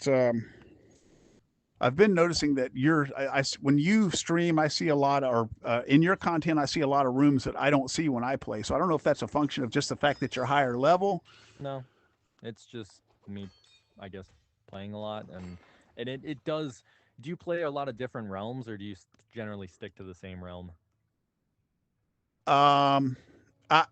when you stream, I see a lot of, or in your content, I see a lot of rooms that I don't see when I play. So I don't know if that's a function of just the fact that you're higher level. No, it's just me, I guess, playing a lot and it does. Do you play a lot of different realms, or do you generally stick to the same realm? Um, I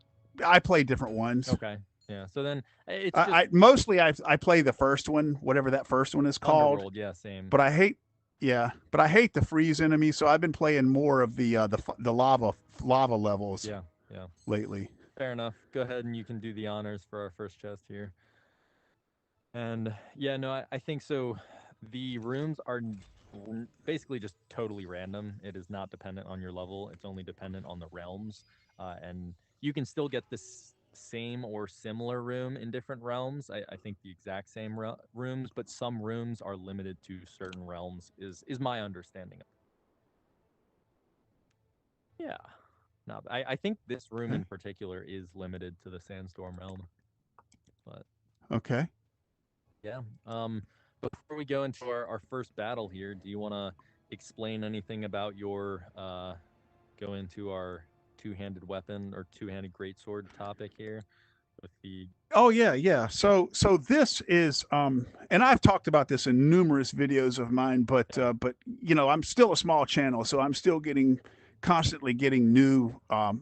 I play different ones. Okay. Yeah. So then it's just I mostly I play the first one, whatever that first one is called. Underworld. Yeah. Same. But I hate, yeah, but I hate the freeze enemies. So I've been playing more of the lava levels Yeah. Yeah. lately. Fair enough. Go ahead and you can do the honors for our first chest here. And yeah, no, I think so. The rooms are. basically just totally random. It is not dependent on your level. It's only dependent on the realms, and you can still get this same or similar room in different realms. I think the exact same rooms, but some rooms are limited to certain realms. Is my understanding. Yeah. No, I think this room Okay. in particular is limited to the Sandstorm realm. But Okay. yeah. Before we go into our first battle here, do you want to explain anything about your go into our two-handed weapon or two-handed greatsword topic here with the Oh yeah, yeah. So this is and I've talked about this in numerous videos of mine, yeah, but you know, I'm still a small channel, so I'm still getting constantly getting new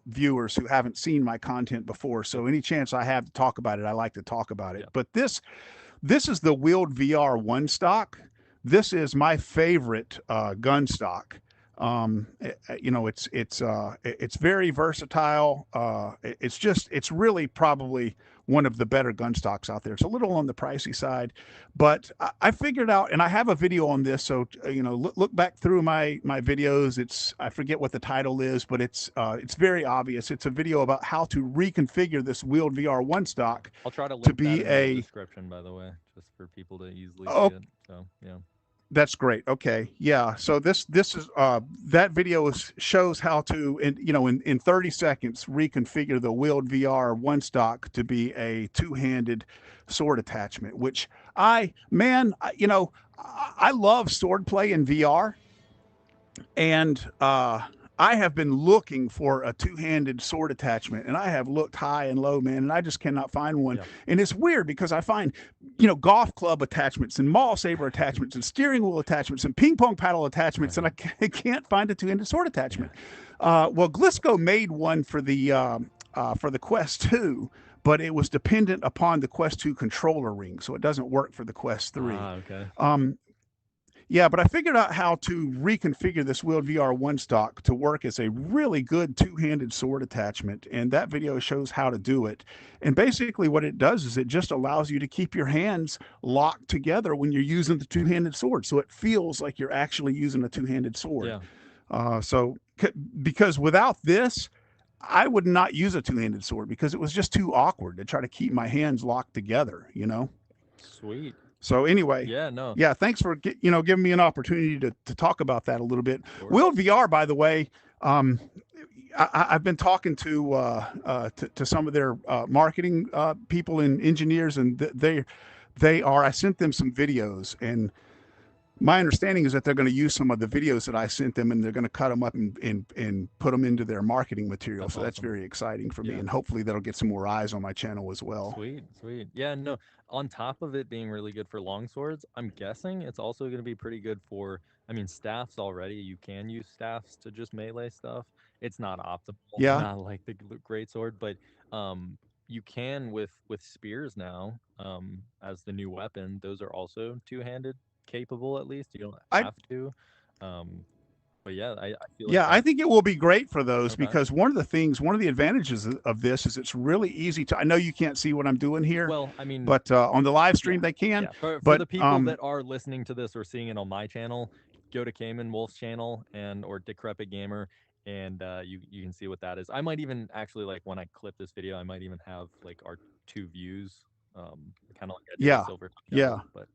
viewers who haven't seen my content before. yep, So any chance I have to talk about it, I like to talk about it. yeah, But this is the WieldVR Onestock. This is my favorite gun stock. You know, it's very versatile. It's really probably one of the better gun stocks out there. It's a little on the pricey side, but I figured out, and I have a video on this. So you know, look back through my videos. It's I forget what the title is, but it's very obvious. It's a video about how to reconfigure this WieldVR Onestock I'll try to to link that be in the a description, by the way, just for people to easily see oh, it. So yeah, that's great. Okay. Yeah. So this is that video shows how to in 30 seconds reconfigure the Wield VR one stock to be a two-handed sword attachment, which I love sword play in VR, and I have been looking for a two-handed sword attachment, and I have looked high and low, man, and I just cannot find one. yeah, And it's weird because I find, golf club attachments and mall saber attachments and steering wheel attachments and ping pong paddle attachments, and right, I can't find a two-handed sword yeah, attachment. Well, Glisco made one for the Quest 2, but it was dependent upon the Quest 2 controller ring, so it doesn't work for the Quest 3. okay, Yeah, but I figured out how to reconfigure this Wield VR one stock to work as a really good two-handed sword attachment, and that video shows how to do it. And basically, what it does is it just allows you to keep your hands locked together when you're using the two-handed sword, so it feels like you're actually using a two-handed sword. yeah, So, because without this, I would not use a two-handed sword because it was just too awkward to try to keep my hands locked together. sweet, So anyway, yeah, no, yeah, thanks for giving me an opportunity to talk about that a little bit. of course, Wield VR, by the way, um, I've been talking to some of their marketing people and engineers, and they are. I sent them some videos, and my understanding is that they're going to use some of the videos that I sent them, and they're going to cut them up and put them into their marketing material. that's So that's awesome, very exciting for me, yeah. and hopefully that'll get some more eyes on my channel as well. Sweet, sweet. Yeah, no, on top of it being really good for long swords, I'm guessing it's also going to be pretty good for, I mean, staffs already. You can use staffs to just melee stuff. It's not optimal, Yeah, not like the great sword, but you can with spears now as the new weapon. Those are also two-handed capable at least. You don't I have to. Um, but yeah, I feel like Yeah, I that. think it will be great for those Okay. because one of the advantages of this is it's really easy to. I know you can't see what I'm doing here, Well, I mean, but on the live yeah, stream they can. yeah. For But the people that are listening to this or seeing it on my channel, go to Cayman Wolf's channel and or Decrepit Gamer, and you can see what that is. I might even actually like when I clip this video, I might even have like our two views, kind of like I did with yeah, Silver yeah, Shadow. But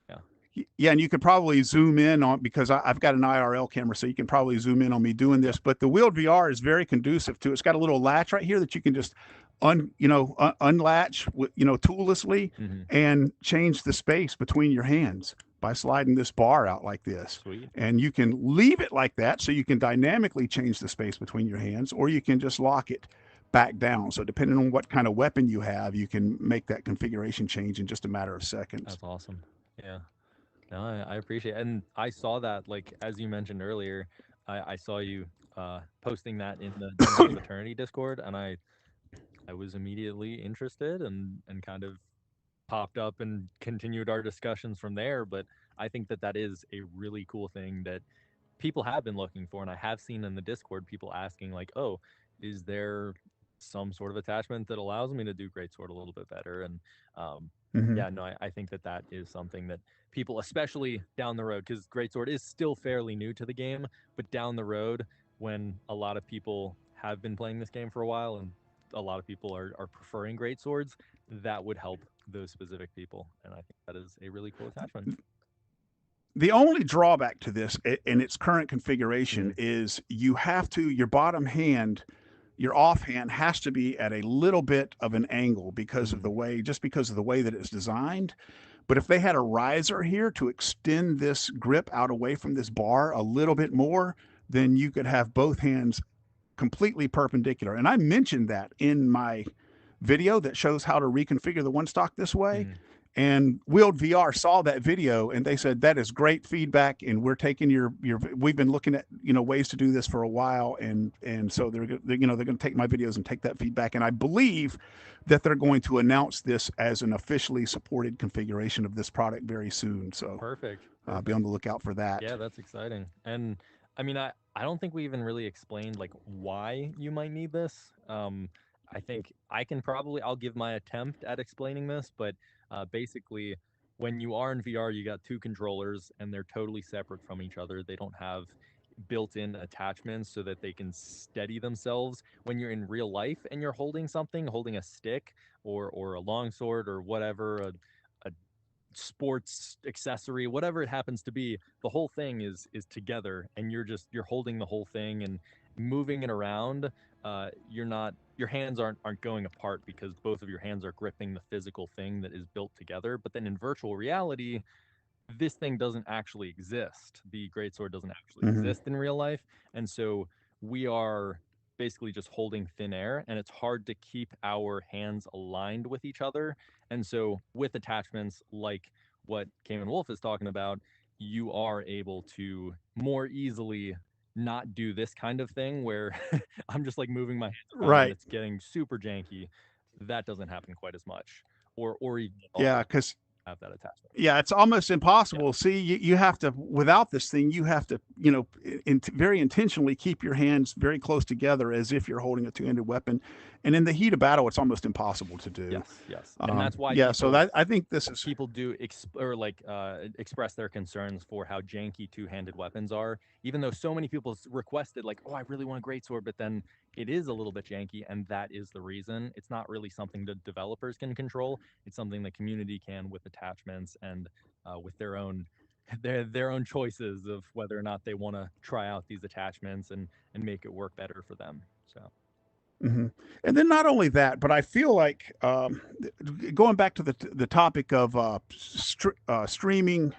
yeah, yeah, and you could probably zoom in on because I've got an IRL camera, so you can probably zoom in on me doing yeah, this. But the Wield VR is very conducive to. It's got a little latch right here that you can just unlatch toollessly mm-hmm. and change the space between your hands by sliding this bar out like this. Sweet, And you can leave it like that so you can dynamically change the space between your hands, or you can just lock it back down. So depending on what kind of weapon you have, you can make that configuration change in just a matter of seconds. that's awesome. Yeah. No, I appreciate it. And I saw that, like, as you mentioned earlier, I saw you posting that in the Dungeons of Eternity Discord, and I was immediately interested and kind of popped up and continued our discussions from there. But I think that that is a really cool thing that people have been looking for, and I have seen in the Discord people asking like, "Oh, is there some sort of attachment that allows me to do greatsword a little bit better. And um, Hmm. yeah, no, I think that that is something that people, especially down the road, because greatsword is still fairly new to the game, but down the road, when a lot of people have been playing this game for a while and a lot of people are preferring greatswords, that would help those specific people. And I think that is a really cool attachment. The only drawback to this in its current configuration Mm, is you have to, your bottom hand, your offhand has to be at a little bit of an angle because of mm, the way, just because of the way that it's designed. But if they had a riser here to extend this grip out away from this bar a little bit more, then you could have both hands completely perpendicular. And I mentioned that in my video that shows how to reconfigure the one stock this way. mm. And WieldVR saw that video and they said that is great feedback, and we're taking your. We've been looking at ways to do this for a while, and so they're going to take my videos and take that feedback, and I believe that they're going to announce this as an officially supported configuration of this product very soon. So Perfect. be on Perfect. the lookout for that. Yeah, that's exciting. And I mean, I don't think we even really explained like why you might need this. I think I can probably I'll give my attempt at explaining this, but basically, when you are in VR, you got two controllers and they're totally separate from each other. They don't have built-in attachments so that they can steady themselves when you're in real life and you're holding something, holding a stick or a longsword or whatever, a sports accessory, whatever it happens to be, the whole thing is together, and you're holding the whole thing and moving it around. You're not your hands aren't going apart because both of your hands are gripping the physical thing that is built together. But then in virtual reality, this thing doesn't actually exist. The greatsword doesn't actually Hmm. exist in real life. And so we are basically just holding thin air, and it's hard to keep our hands aligned with each other. And so with attachments like what Cayman Wolf is talking about, you are able to more easily not do this kind of thing where I'm just like moving my hands around and Right. it's getting super janky. That doesn't happen quite as much. Or even at Yeah, all because have that attachment. yeah, it's almost Yeah. impossible. See, you have to, without this thing, you have to, very intentionally keep your hands very close together as if you're holding a two-handed weapon. And in the heat of battle, it's almost impossible to do. Yes, yes, and that's why Yeah, so that I think this is. people do or like express their concerns for how janky two-handed weapons are. Even though so many people requested, like, "Oh, I really want a greatsword," but then it is a little bit janky, and that is the reason. It's not really something that developers can control. It's something the community can with attachments and with their own their own choices of whether or not they want to try out these attachments and make it work better for them. So. Mhm. And then not only that, but I feel like going back to the topic of streaming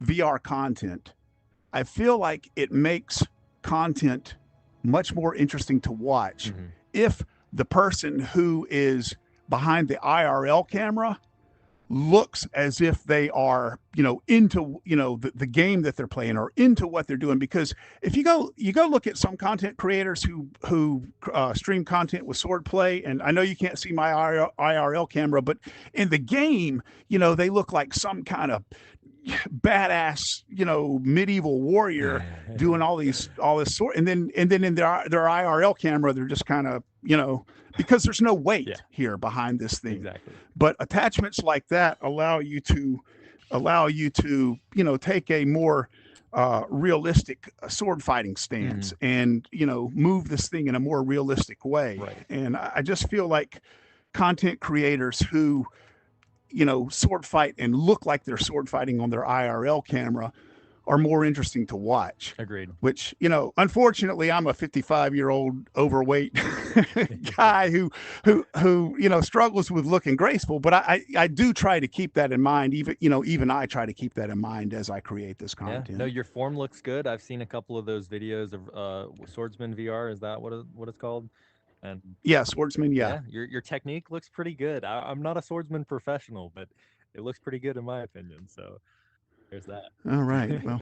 VR content, I feel like it makes content much more interesting to watch Mhm. if the person who is behind the IRL camera looks as if they are into the game that they're playing or into what they're doing. Because if you go look at some content creators who stream content with swordplay, and I know you can't see my IRL camera, but in the game, they look like some kind of badass, medieval warrior doing all this sort, and then in their IRL camera, they're just kind of, because there's no Yeah, weight here behind this thing. exactly. But attachments like that allow you to take a more realistic sword fighting stance, Mhm. and move this thing in a more realistic way. Right. And I just feel like content creators who sword fight and look like they're sword fighting on their IRL camera are more interesting to watch. Agreed. Which, unfortunately, I'm a 55-year-old overweight guy who struggles with looking graceful. But I do try to keep that in mind. Even I try to keep that in mind as I create this Yeah. No, content. your form looks good. I've seen a couple of those videos of Swordsman VR. Is that what it's called? And Yeah, swordsman. Yeah. yeah, your technique looks pretty good. I'm not a swordsman professional, but it looks pretty good in my opinion. So there's All right. that. Well,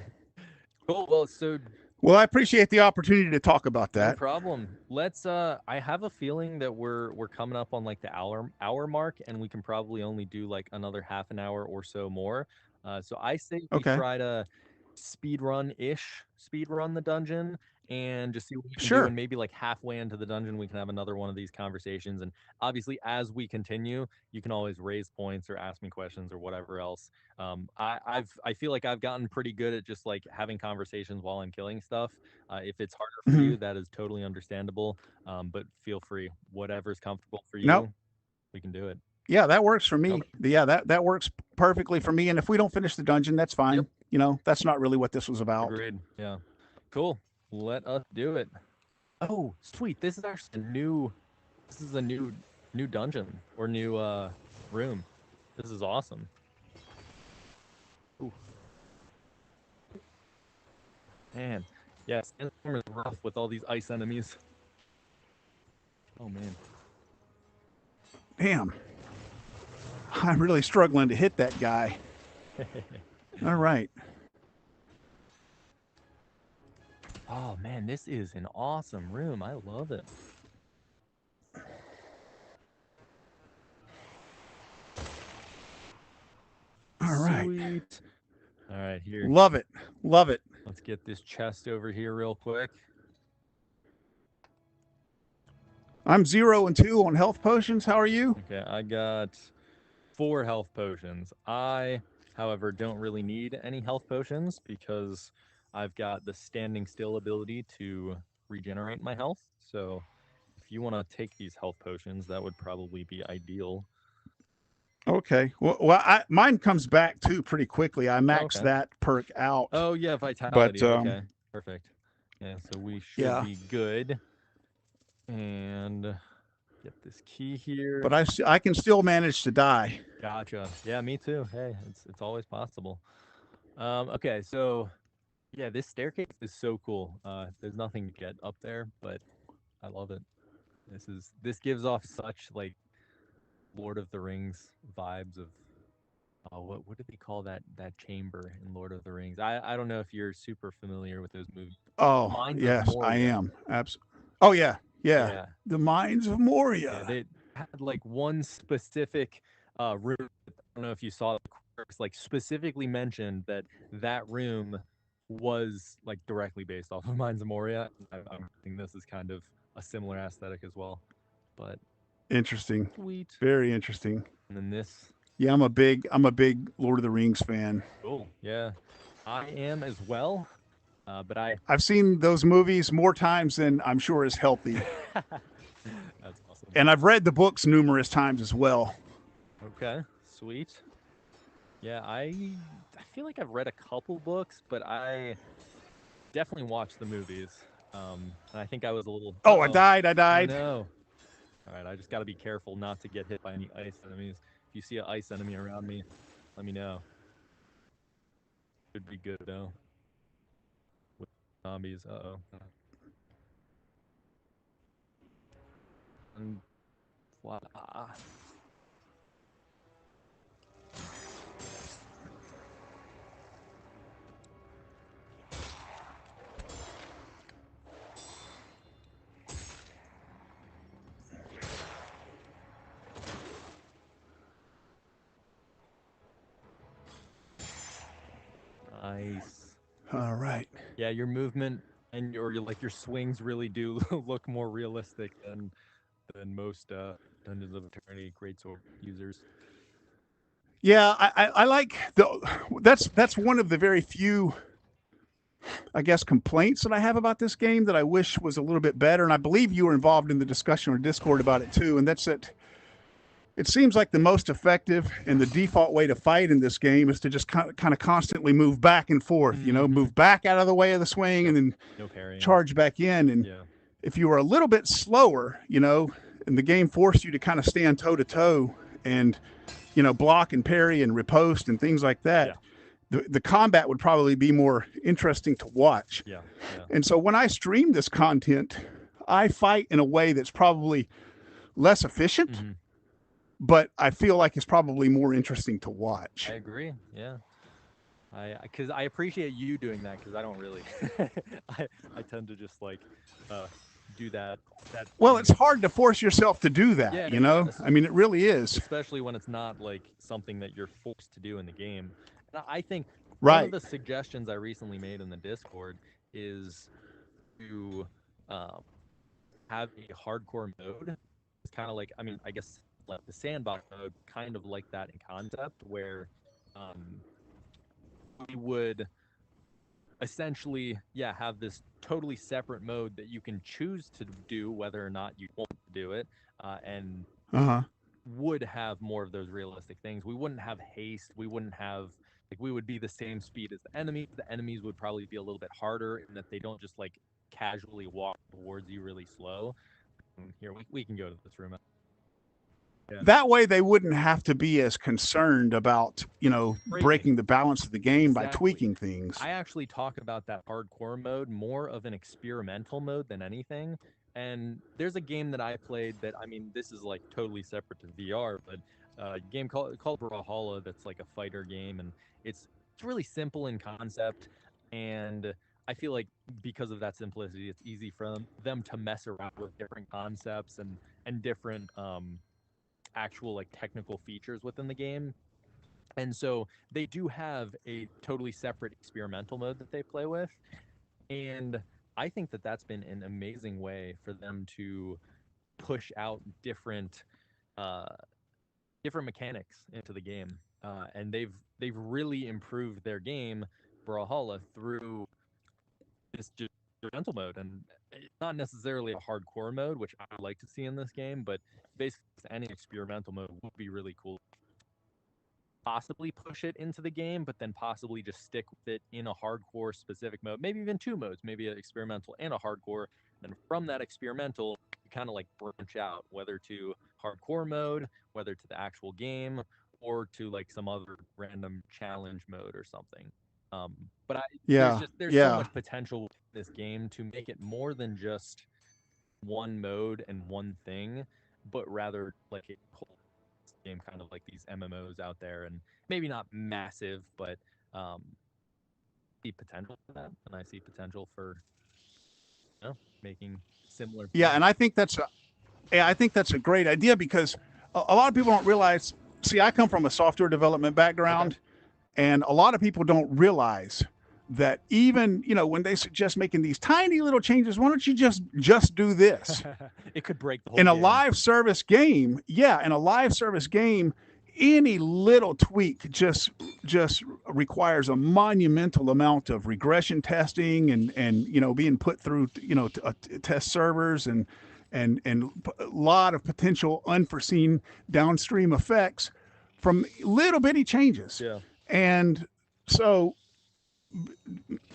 Cool. Well, so I appreciate the opportunity to talk about no that. problem. Let's I have a feeling that we're coming up on like the hour mark, and we can probably only do like another half an hour or so more. So I say we Okay. try to speed run the dungeon and just see what we can do. Sure. And maybe like halfway into the dungeon, we can have another one of these conversations. And obviously, as we continue, you can always raise points or ask me questions or whatever else. I feel like I've gotten pretty good at just like having conversations while I'm killing stuff. If it's harder for Mhm. you, that is totally understandable. But feel free, whatever's comfortable for Nope. you, we can do it. Yeah, that works for me. Okay. Yeah, that works perfectly for me. And if we don't finish the dungeon, that's Yep. fine. You know, that's not really what this was about. Agreed. Yeah. Cool. Let us do it. Oh, sweet. This is actually a new. This is a new dungeon or new room. This is awesome. Ooh, man. Yeah, Sandstorm is rough with all these ice enemies. Oh man. Damn. I'm really struggling to hit that guy. All right. Oh man, this is an awesome room. I love it. All right. Sweet. All right, here. Love it. Love it. Let's get this chest over here real quick. I'm 0 and 2 on health potions. How are you? Okay, I got 4 health potions. I, however, don't really need any health potions because I've got the standing still ability to regenerate my health. So if you want to take these health potions, that would probably be ideal. Okay. Well, mine comes back too pretty quickly. I maxed Okay. that perk out. Oh, yeah, vitality. But Okay, perfect. Yeah, so we should yeah. be good. And get this key here. But I can still manage to die. Gotcha. Yeah, me too. Hey, it's always possible. Okay, so yeah, this staircase is so cool. There's nothing to get up there, but I love it. This gives off such like Lord of the Rings vibes of what did they call that chamber in Lord of the Rings? I don't know if you're super familiar with those movies. Oh, Mines of yes, I Moria. am. Oh, yeah. Yeah. Yeah. The Mines of Yeah, Moria. they had like one specific room. I don't know if you saw the quirks, like specifically mentioned that room was like directly based off of Mines of Moria. I'm thinking this is kind of a similar aesthetic as well. But Interesting. sweet. Very interesting. And then this. Yeah, I'm a big Lord of the Rings fan. Cool. Yeah, I am as well. But I've seen those movies more times than I'm sure is healthy. That's awesome. And I've read the books numerous times as well. Okay, sweet. Yeah, I feel like I've read a couple books, but I definitely watched the movies. And I think I was a little. Oh, I Uh-oh. died. I Oh died. no! All right, I just got to be careful not to get hit by any ice enemies. If you see an ice enemy around me, let me know. Should be good though. With zombies. Uh-oh. And voila. Nice. All right. Yeah, your movement and your swings really do look more realistic than most Dungeons of Eternity greatsword users. Yeah, I like that's one of the very few, I guess, complaints that I have about this game that I wish was a little bit better. And I believe you were involved in the discussion on Discord about it too. And that's that it seems like the most effective and the default way to fight in this game is to just kind of constantly move back and forth, you know, move back out of the way of the swing and then No parrying. charge back in. And Yeah. if you were a little bit slower, you know, and the game forced you to kind of stand toe to toe and, you know, block and parry and riposte and things like that, the combat would probably be more interesting to watch. Yeah. And so when I stream this content, I fight in a way that's probably less efficient, but I feel like it's probably more interesting to watch. I agree. Yeah. Because I appreciate you doing that because I don't really. I tend to just like do that. Well, it's hard to force yourself to do that, Yeah, you know? I mean, it really is. Especially when it's not like something that you're forced to do in the game. And I think one of Right. the suggestions I recently made in the Discord is to um, have a hardcore mode. It's kind of like, I mean, I guess like the sandbox mode, kind of like that in concept, where um, we would essentially, yeah, have this totally separate mode that you can choose to do whether or not you want to do it, and Uh-huh. would have more of those realistic things. We wouldn't have haste. We wouldn't have like we would be the same speed as the enemies. The enemies would probably be a little bit harder in that they don't just like casually walk towards you really slow. Here, we can go to this room. Yeah. That way they wouldn't have to be as concerned about, Breaking. breaking the balance of the game by Exactly. tweaking things. I actually talk about that hardcore mode more of an experimental mode than anything. And there's a game that I played that, I mean, this is like totally separate to VR, but a game called Brawlhalla that's like a fighter game, and it's really simple in concept. And I feel like because of that simplicity, it's easy for them to mess around with different concepts and different actual like technical features within the game. And so they do have a totally separate experimental mode that they play with. And I think that that's been an amazing way for them to push out uh, different mechanics into the game. And they've really improved their game, Brawlhalla, through this just experimental mode. And it's not necessarily a hardcore mode, which I would like to see in this game, but basically any experimental mode would be really cool, possibly push it into the game, but then possibly just stick with it in a hardcore specific mode, maybe even two modes, maybe an experimental and a hardcore. And then from that experimental, you kind of like branch out, whether to hardcore mode, whether to the actual game, or to like some other random challenge mode or something. Um, but Yeah. there's so Yeah. much potential with this game to make it more than just one mode and one thing, but rather like a whole game, kind of like these MMOs out there, and maybe not massive, but um, see potential for that, and I see potential for making similar Yeah, things. and I think that's a great idea because a lot of people don't realize. See, I come from a software development Okay. background, and a lot of people don't realize that even when they suggest making these tiny little changes, why don't you just do this? It could break the whole In a game. live service game, yeah, in a live service game, any little tweak just requires a monumental amount of regression testing and being put through test servers and a lot of potential unforeseen downstream effects from little bitty changes. Yeah. And so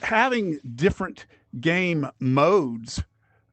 having different game modes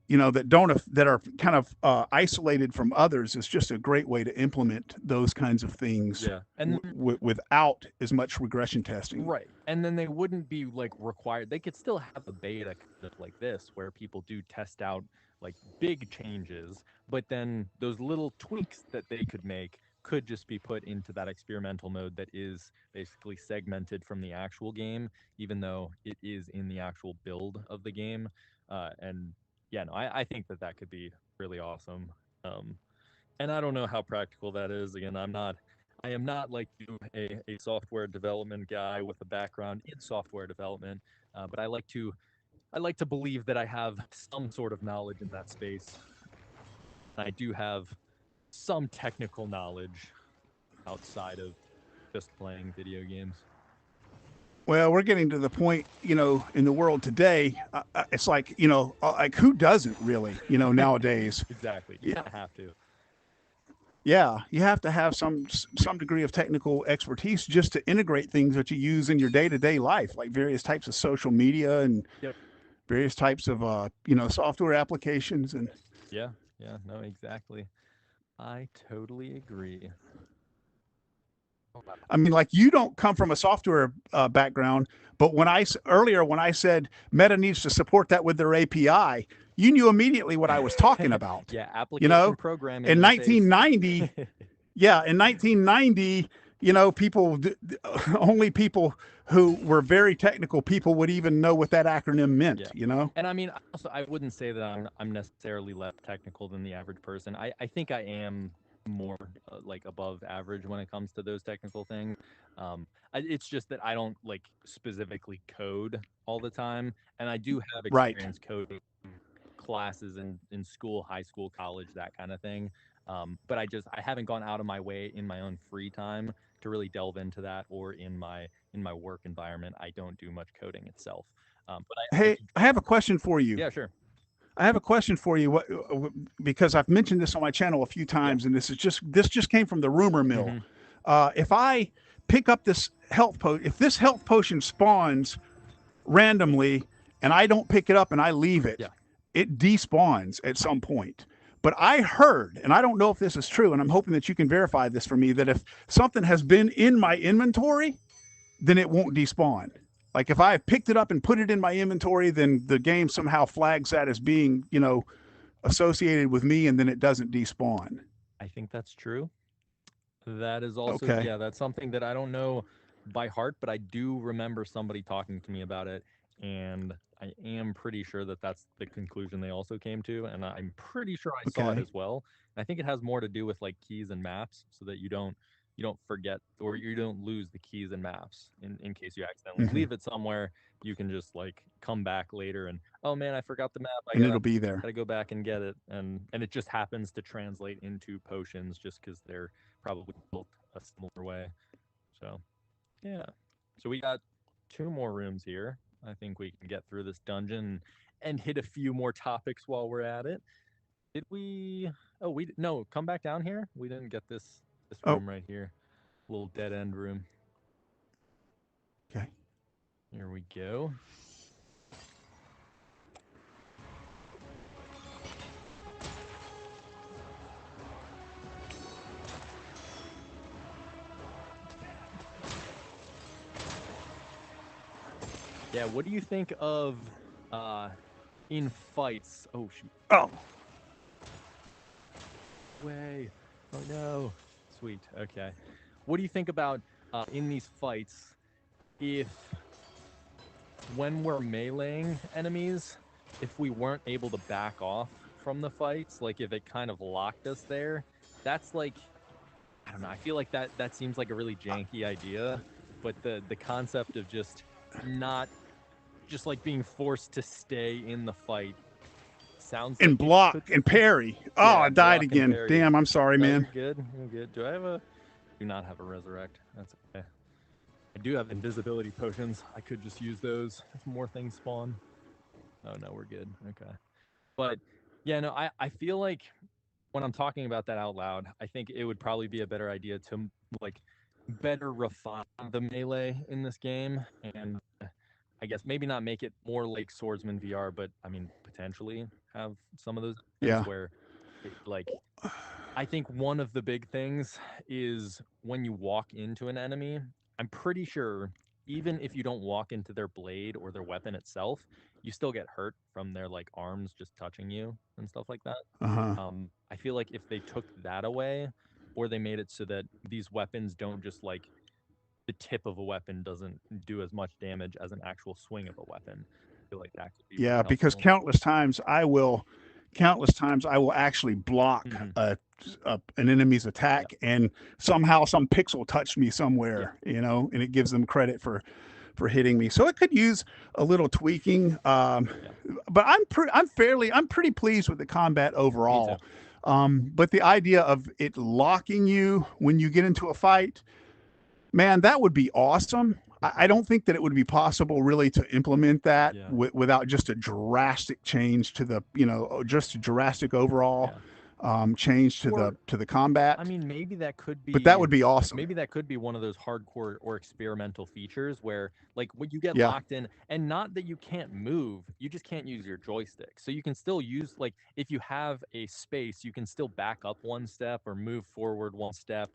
that are kind of isolated from others is just a great way to implement those kinds of things Yeah. And without as much regression testing. right. And then they wouldn't be like required. They could still have a beta kind of like this where people do test out like big changes, but then those little tweaks that they could make could just be put into that experimental mode that is basically segmented from the actual game, even though it is in the actual build of the game. And yeah, no, I think that that could be really awesome. Um, and I don't know how practical that is. Again, I am not like you, a software development guy with a background in software development, but I like to believe that I have some sort of knowledge in that space. I do have some technical knowledge outside of just playing video games. Well, we're getting to the point, in the world today. It's like, like who doesn't really, nowadays? Exactly. You Yeah, kind of have to. yeah, you have to have some degree of technical expertise just to integrate things that you use in your day to day life, like various types of social media and Yep. various types of software applications and Yeah. Yeah. No, exactly. I totally agree. Oh, wow. I mean, like you don't come from a software background, but earlier when I said Meta needs to support that with their API, you knew immediately what I was talking about. Yeah, You application know, programming in interface. 1990, yeah, in 1990, people only people who were very technical people would even know what that acronym meant. Yeah. And I mean, also, I wouldn't say that I'm necessarily less technical than the average person. I think I am more like above average when it comes to those technical things. It's just that I don't like specifically code all the time, and I do have Right. experience coding classes in school, high school, college, that kind of thing. But I haven't gone out of my way in my own free time to really delve into that, or in my work environment. I don't do much coding itself. But I Hey, I have a question for you. yeah, sure. I have a question for you. Because I've mentioned this on my channel a few Yeah. times, and this just came from the rumor mill. Mm-hmm. If I pick up this health potion, if this health potion spawns randomly, and I don't pick it up and I leave Yeah. it despawns at some point. But I heard, and I don't know if this is true, and I'm hoping that you can verify this for me, that if something has been in my inventory, then it won't despawn. Like if I picked it up and put it in my inventory, then the game somehow flags that as being, associated with me, and then it doesn't despawn. I think that's true. That is also, Okay. yeah, that's something that I don't know by heart, but I do remember somebody talking to me about it, and I am pretty sure that that's the conclusion they also came to, and I'm pretty sure I saw it Okay. as well. And I think it has more to do with like keys and maps, so that you don't forget or you don't lose the keys and maps in case you accidentally Mm-hmm. leave it somewhere. You can just like come back later and, oh man, I forgot the map. I And it'll be there. gotta go back and get it, and it just happens to translate into potions just because they're probably built a similar way. So yeah. So we got two more rooms here. I think we can get through this dungeon and hit a few more topics while we're at it. Did we? Oh, we no. Come back down here. We didn't get this Oh, room right here. Little dead end room. okay. Here we go. Yeah. What do you think of uh in fights? Oh shoot. Oh, Way. Oh no. Sweet. Okay. What do you think about in these fights if when we're meleeing enemies, if we weren't able to back off from the fights, like if it kind of locked us there, that's like I don't know. I feel like that seems like a really janky idea, but the concept of just not just like being forced to stay in the fight sounds like and it block could and parry. Oh, yeah, I died block and again. parry. Damn, I'm sorry, No, man. you're good. You're good. Do not have a resurrect. That's okay. I do have invisibility potions. I could just use those if more things spawn. Oh no, we're good. Okay. But yeah, no, I feel like when I'm talking about that out loud, I think it would probably be a better idea to like better refine the melee in this game, and I guess maybe not make it more like Swordsman VR, but I mean potentially have some of those Yeah. elements where like I think one of the big things is when you walk into an enemy, I'm pretty sure even if you don't walk into their blade or their weapon itself, you still get hurt from their like arms just touching you and stuff like that. Uh huh. I feel like if they took that away, or they made it so that these weapons don't just like the tip of a weapon doesn't do as much damage as an actual swing of a weapon, I feel like that could be really Yeah, because helpful. countless times I will actually block Hmm. an enemy's Yeah, attack, and somehow some pixel touched me yeah, somewhere, and it gives them credit for hitting me. So it could use a little tweaking. yeah. But I'm pretty pleased with the combat Me too. overall. But the idea of it locking you when you get into a fight, man, that would be awesome. I don't think that it would be possible really to implement that Yeah, without just a drastic change to just a drastic overall yeah. change to Or the I combat. mean, But that would be awesome. maybe that could be one of those hardcore or experimental features where like when you get Yeah. locked in, and not that you can't move, you just can't use your joystick. So you can still use like if you have a space, you can still back up one step or move forward one step,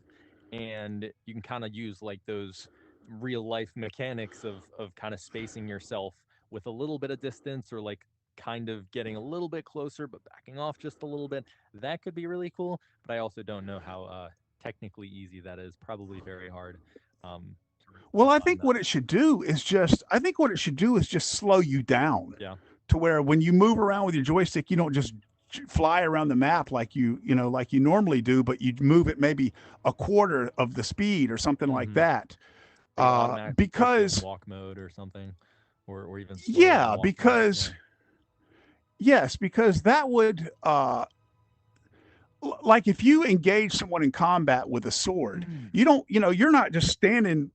and you can kind of use like those real life mechanics of kind of spacing yourself with a little bit of distance, or like kind of getting a little bit closer but backing off just a little bit. That could be really cool, but I also don't know how technically easy that is. Probably very hard to really Well, refine that. I think what it should do is just slow you down Yeah, to where when you move around with your joystick, you don't just fly around the map like like you normally do, but you move it maybe a quarter of the speed or something like that. It will automatically put you in Because walk mode or something, or even slow down yeah, walk mode. Yeah. because yes, because that would like if you engage someone in combat with a sword, you don't, you're not just standing,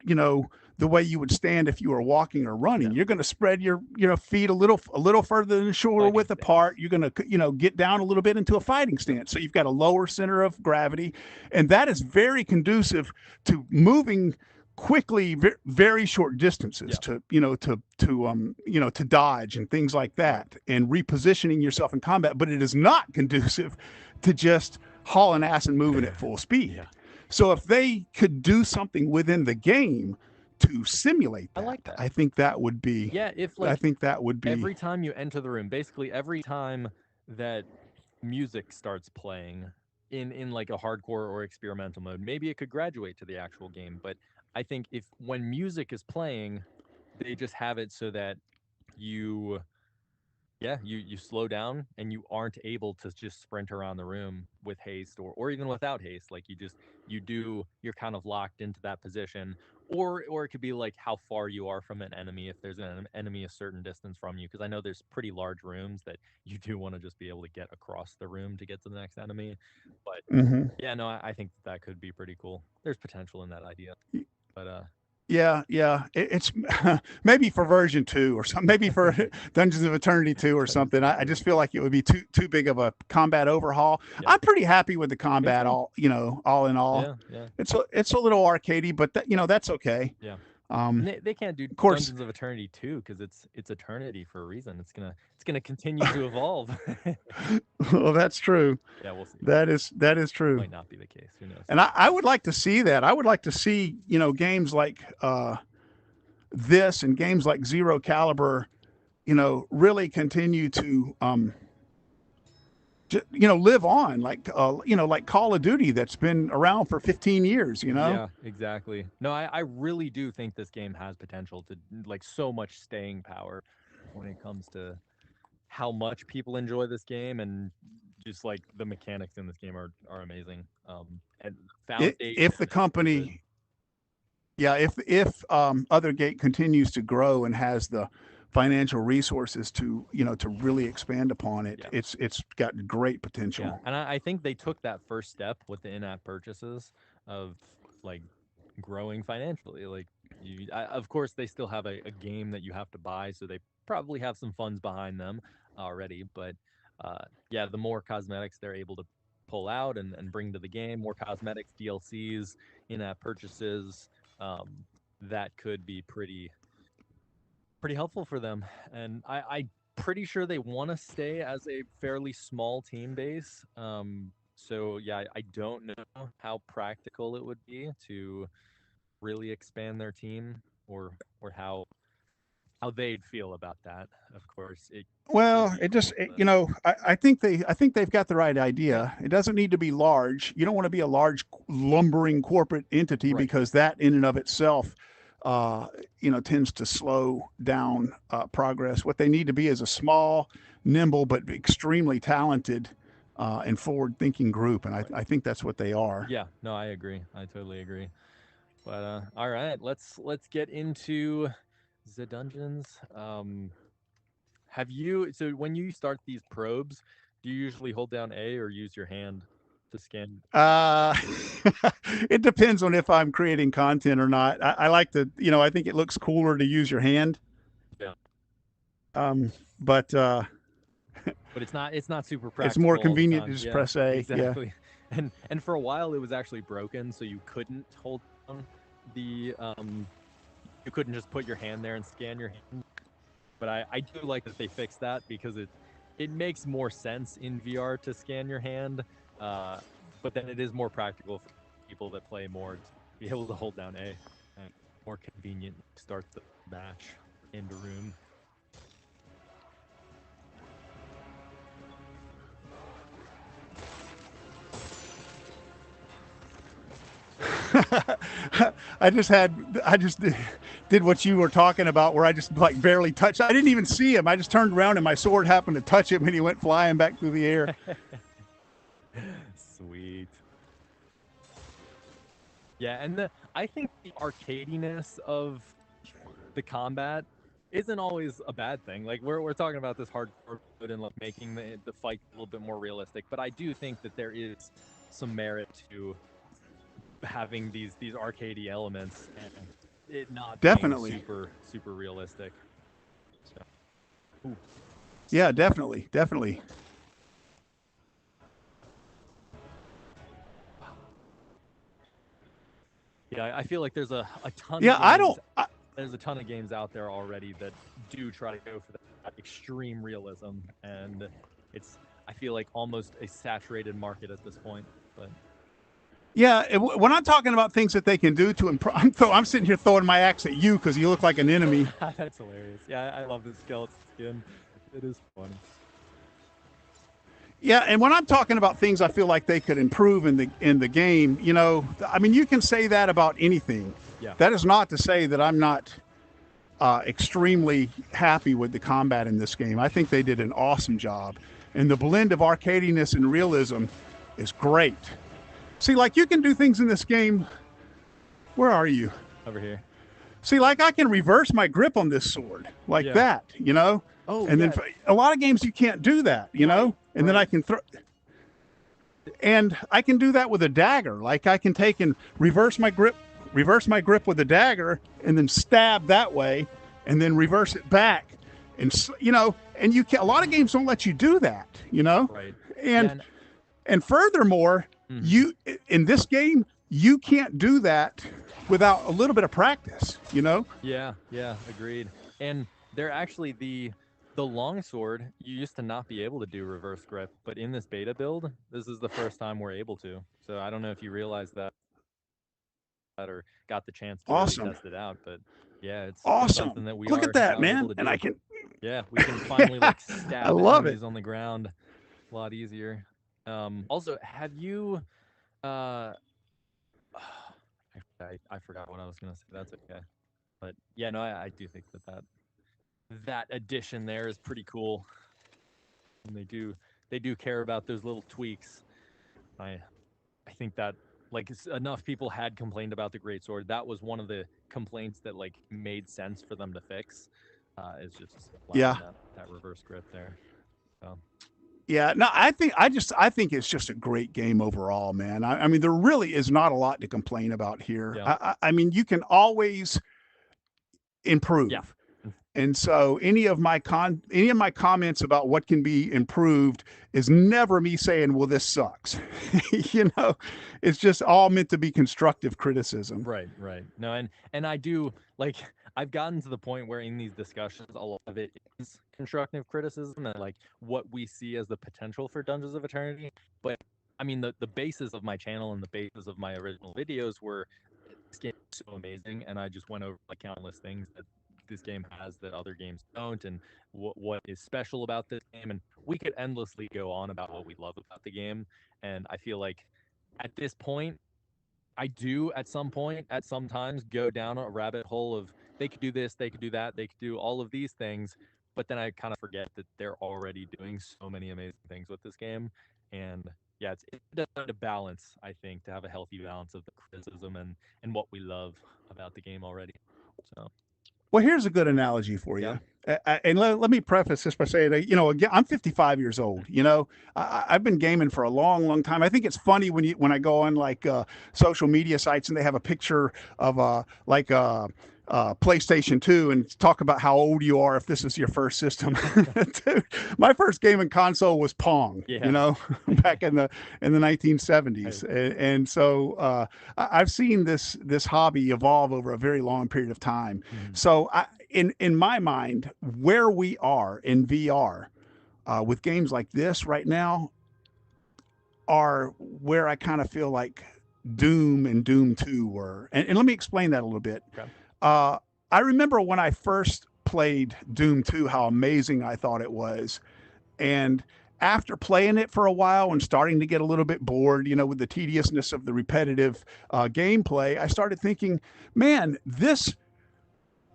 the way you would stand if you were walking or running. No. You're going to spread your, feet a little further than shoulder Fighting width stance. apart. You're going to, get down a little bit into a fighting stance. So you've got a lower center of gravity, and that is very conducive to moving quickly, very short distances to to dodge and things like that, and repositioning yourself in combat. But it is not conducive to just hauling ass and moving at full speed. Yeah. So if they could do something within the game to simulate that, I like that. I think that would be. Yeah, if I think that would be every time you enter the room, basically every time that music starts playing in like a hardcore or experimental mode, maybe it could graduate to the actual game. But I think if when music is playing, they just have it so that you you slow down and you aren't able to just sprint around the room with haste or even without haste. Like you're kind of locked into that position. Or it could be like how far you are from an enemy if there's an enemy a certain distance from you. Because I know there's pretty large rooms that you do want to just be able to get across the room to get to the next enemy. But yeah, no, I think that could be pretty cool. There's potential in that idea. But Yeah, yeah. It's maybe for version 2 or something. Maybe for Dungeons of Eternity 2 or something. I just feel like it would be too big of a combat overhaul. Yeah. I'm pretty happy with the combat. All all in all. Yeah, yeah. It's a little arcadey, but that's okay. Yeah. Um, They can't do of course. Dungeons of Eternity 2 because it's eternity for a reason. It's gonna continue to evolve. Well, that's true. Yeah, we'll see. That is true. Might not be the case. Who knows? And I would like to see that. I would like to see games like this and games like Zero Caliber, really continue to live on like like Call of Duty that's been around for 15 years. Yeah, exactly. No, I really do think this game has potential to like so much staying power when it comes to how much people enjoy this game, and just like the mechanics in this game are amazing. And If the company, yeah, if Othergate continues to grow and has the financial resources to to really expand upon it, it's got great potential. Yeah, and I think they took that first step with the in-app purchases of like growing financially. Like of course they still have a game that you have to buy, so they probably have some funds behind them already. But yeah, the more cosmetics they're able to pull out and bring to the game, more cosmetics, DLCs, in-app purchases, that could be pretty helpful for them. And I pretty sure they want to stay as a fairly small team base. So yeah, I don't know how practical it would be to really expand their team, or how they'd feel about that. Of course, Well, it just I think they've got the right idea. It doesn't need to be large. You don't want to be a large lumbering corporate entity, Right. because that in and of itself tends to slow down progress. What they need to be is a small, nimble, but extremely talented and forward-thinking group, and I think that's what they are. Yeah, no, I agree. I totally agree. But all right, let's get into the dungeons. Have you so when you start these probes, do you usually hold down A or use your hand to scan? It depends on if I'm creating content or not. I like to, I think it looks cooler to use your hand. Yeah. But it's not super practical. It's more convenient to just press A. Exactly. Yeah. And for a while it was actually broken, so you couldn't hold down the you couldn't just put your hand there and scan your hand. But I do like that they fixed that, because it makes more sense in VR to scan your hand. But then it is more practical for people that play more to be able to hold down A. And more convenient to start the match in the room. I just did what you were talking about, where I just like barely touched. I didn't even see him. I just turned around and my sword happened to touch him, and he went flying back through the air. Sweet. Yeah, and I think the arcadiness of the combat isn't always a bad thing. Like we're talking about this hardcore mode and like making the fight a little bit more realistic, but I do think that there is some merit to having these arcadey elements and it not Definitely. being super realistic. So, yeah, definitely. yeah, I feel like there's a ton. Yeah, of games, I don't. There's a ton of games out there already that do try to go for that extreme realism, and it's I feel like almost a saturated market at this point. But Yeah, when I'm talking about things that they can do to improve, I'm sitting here throwing my axe at you because you look like an enemy. That's hilarious. Yeah, I love this skeleton skin. It is funny. Yeah, and when I'm talking about things I feel like they could improve in the game, you know, I mean, you can say that about anything. Yeah. That is not to say that I'm not extremely happy with the combat in this game. I think they did an awesome job, and the blend of arcadiness and realism is great. See, like you can do things in this game. Where are you? Over here. See, like I can reverse my grip on this sword like that, you know? Oh, and then a lot of games you can't do that, you know? And then I can throw, and I can do that with a dagger. Like I can take and reverse my grip with a dagger, and then stab that way, and then reverse it back, and you know, and you can. A lot of games don't let you do that, you know. Right. And furthermore, you in this game you can't do that without a little bit of practice, you know. Yeah, agreed. And they're actually the longsword, you used to not be able to do reverse grip, but in this beta build, this is the first time we're able to. So I don't know if you realized that or got the chance to really test it out, but yeah, it's something that we look at that, man. And I can we can finally like stab I love enemies on the ground a lot easier. Also, have you I forgot what I was gonna say. That's okay. But yeah, no, I do think that addition there is pretty cool. And they do care about those little tweaks. I think that like enough people had complained about the greatsword. That was one of the complaints that like made sense for them to fix. Is just that reverse grip there. So. Yeah, no, I think it's just a great game overall, man. I mean, there really is not a lot to complain about here. Yeah. I mean, you can always improve. Yeah. And so any of my comments about what can be improved is never me saying, well, this sucks. You know, it's just all meant to be constructive criticism. Right. No, and I do like I've gotten to the point where in these discussions a lot of it is constructive criticism and like what we see as the potential for Dungeons of Eternity. But I mean the basis of my channel and the basis of my original videos were this game is so amazing, and I just went over like countless things that this game has that other games don't, and what is special about this game. And we could endlessly go on about what we love about the game. And I feel like at this point, I do at some times go down a rabbit hole of they could do this, they could do that, they could do all of these things, but then I kind of forget that they're already doing so many amazing things with this game. And yeah, it's a balance, I think, to have a healthy balance of the criticism and what we love about the game already. So. Well, here's a good analogy for you. Yeah. And let me preface this by saying that, you know, again, I'm 55 years old. You know, I've been gaming for a long time. I think it's funny when I go on like social media sites and they have a picture of PlayStation 2 and talk about how old you are if this is your first system. Dude, my first gaming console was Pong, you know, back in the 1970s. And so I've seen this hobby evolve over a very long period of time. So in my mind, where we are in VR with games like this right now are where I kind of feel like Doom and Doom 2 were. And let me explain that a little bit. Okay. I remember when I first played Doom 2, how amazing I thought it was. And after playing it for a while and starting to get a little bit bored, you know, with the tediousness of the repetitive gameplay, I started thinking, man, this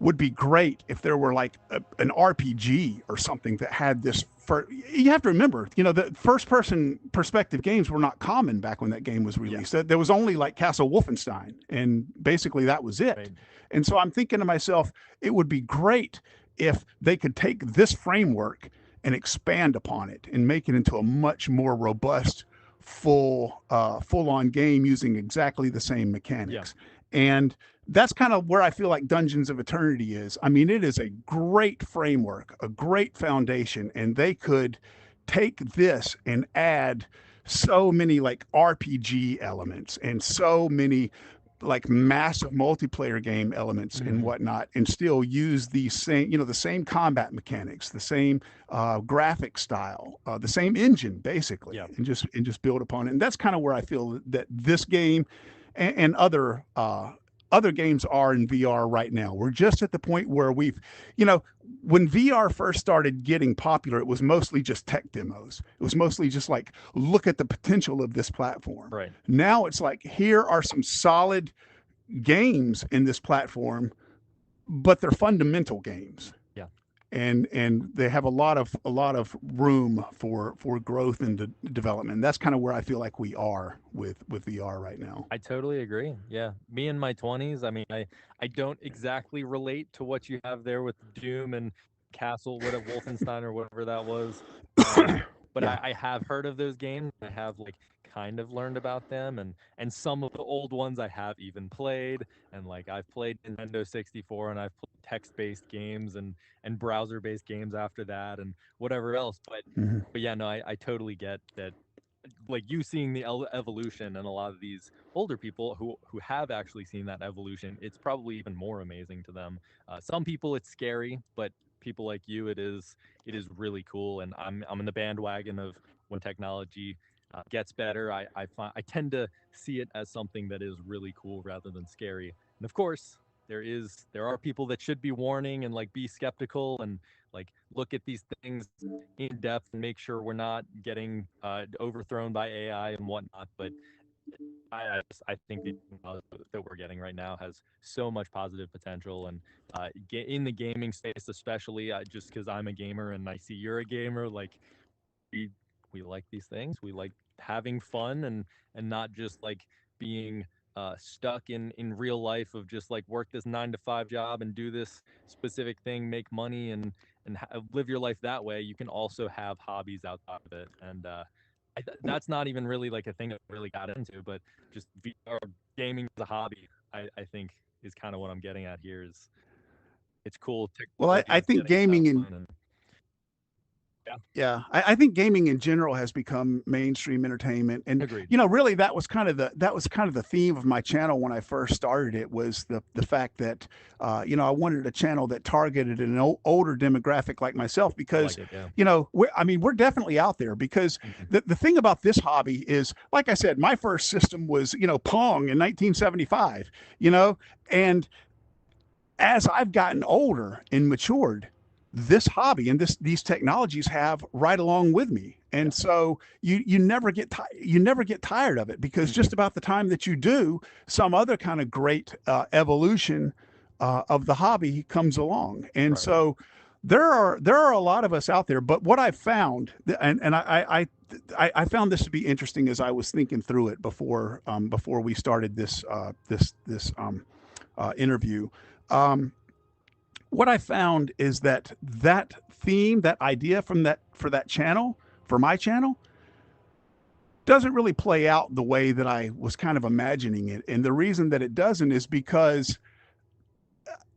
would be great if there were like an RPG or something that had this. You have to remember, the first person perspective games were not common back when that game was Yeah. released. There was only like Castle Wolfenstein, and basically that was it. Right. And so I'm thinking to myself, it would be great if they could take this framework and expand upon it and make it into a much more robust, full on game using exactly the same Yeah. mechanics. And that's kind of where I feel like Dungeons of Eternity is. I mean, it is a great framework, a great foundation, and they could take this and add so many like RPG elements and so many like massive multiplayer game elements and Hmm. whatnot, and still use the same combat mechanics, the same graphic style, the same engine basically, Yeah. and just build upon it. And that's kind of where I feel that this game and other games are in VR right now. We're just at the point where when VR first started getting popular, it was mostly just tech demos. It was mostly just like, look at the potential of this platform. Right. Now it's like, here are some solid games in this platform, but they're fundamental games. Yeah. And they have a lot of room for growth and development. That's kind of where I feel like we are with VR right now. I totally agree. Yeah. Me in my 20s, I mean, I don't exactly relate to what you have there with Doom and Castle, what Wolfenstein or whatever that was. But Yeah. I have heard of those games. I have like kind of learned about them, and some of the old ones I have even played. And like I've played Nintendo 64, and I've played text-based games and browser-based games after that and whatever else. Mhm. But yeah, no, I totally get that, like you seeing the evolution, and a lot of these older people who have actually seen that evolution, it's probably even more amazing to them. Some people it's scary, but people like you, it is really cool, and I'm in the bandwagon of when technology gets better. I tend to see it as something that is really cool rather than scary. And of course, there are people that should be warning and like be skeptical and like look at these things in depth and make sure we're not getting overthrown by AI and whatnot. But I think the technology that we're getting right now has so much positive potential, and in the gaming space, especially, just because I'm a gamer and I see you're a gamer, like we we like these things. We like having fun and not just like being stuck in real life of just like work this 9 to 5 job and do this specific thing, make money and live your life that way. You can also have hobbies outside of it, and that's not even really like a thing I really got into, but just VR gaming as a hobby, I think is kind of what I'm getting at here. Is it's cool. Well, I, Technology I is think getting gaming in done, and yeah, yeah, I think gaming in general has become mainstream entertainment, and agreed. really that was kind of the theme of my channel when I first started. It was the fact that I wanted a channel that targeted an older demographic like myself, I because like it. Yeah. we're definitely out there, because Mhm. the thing about this hobby is, like I said, my first system was Pong in 1975, and as I've gotten older and matured, this hobby and these technologies have right along with me. Yeah. And so you never get tired of it, because Mhm. just about the time that you do, some other kind of great evolution of the hobby comes along. And Right. so there are a lot of us out there. But what I've found, and I found this to be interesting as I was thinking through it before we started this interview. Um, what I found is that theme, that idea for that channel, for my channel, doesn't really play out the way that I was kind of imagining it. And the reason that it doesn't is because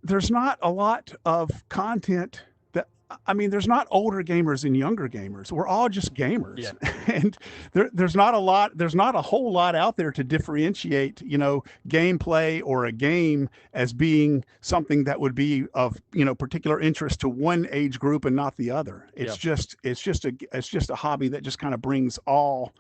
there's not a lot of content that, I mean, there's not older gamers and younger gamers. We're all just gamers. Yeah. And there's not a whole lot out there to differentiate, gameplay or a game as being something that would be of, particular interest to one age group and not the other. Yeah. It's just a hobby that just kind of brings all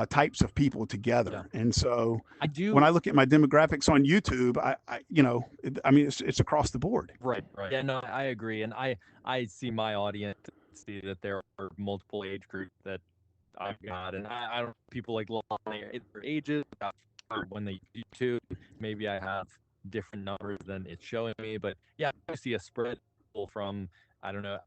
types of people Yeah. together. And so I when do. I look at my demographics on YouTube, I mean, it's across the board. Right. Right. Yeah. No, I agree, and I see my audience, see that there are multiple age groups that I've got, and I don't people like look on their ages about when they YouTube. Maybe I have different numbers than it's showing me. But yeah, I see a spread from, I don't know,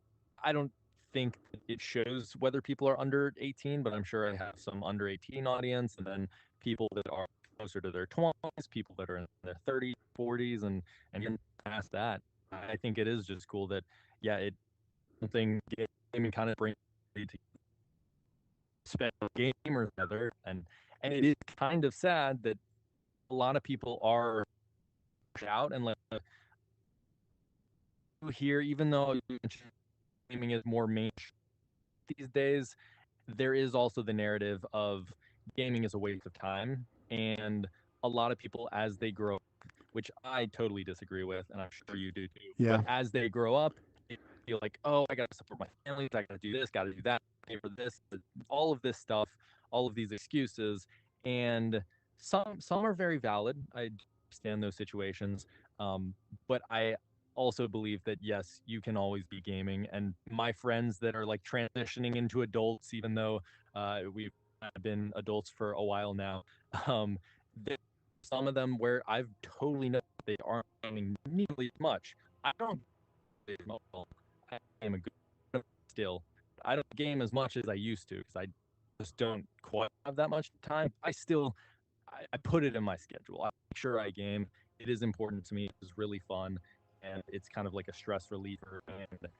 I don't think it shows whether people are under 18, but I'm sure I have some under 18 audience, and then people that are closer to their 20s, people that are in their 30s, 40s, and even past that. I think it is just cool that, yeah, it something gaming kind of brings to spend gamers together, and it is kind of sad that a lot of people are out and like here, even though gaming is more mainstream these days, there is also the narrative of gaming is a waste of time, and a lot of people as they grow, which I totally disagree with, and I'm sure you do too. But Yeah. as they grow up, they feel like, oh, I got to support my family, I got to do this, got to do that, pay for this, all of this stuff, all of these excuses, and some are very valid. I understand those situations, but I also believe that yes, you can always be gaming. And my friends that are like transitioning into adults, even though we've been adults for a while now, um, some of them where I've totally noticed they aren't gaming nearly as much. I don't game as well. I am a good still. I don't game as much as I used to because I just don't quite have that much time. I put it in my schedule. I make sure I game. It is important to me. It's really fun, and it's kind of like a stress reliever and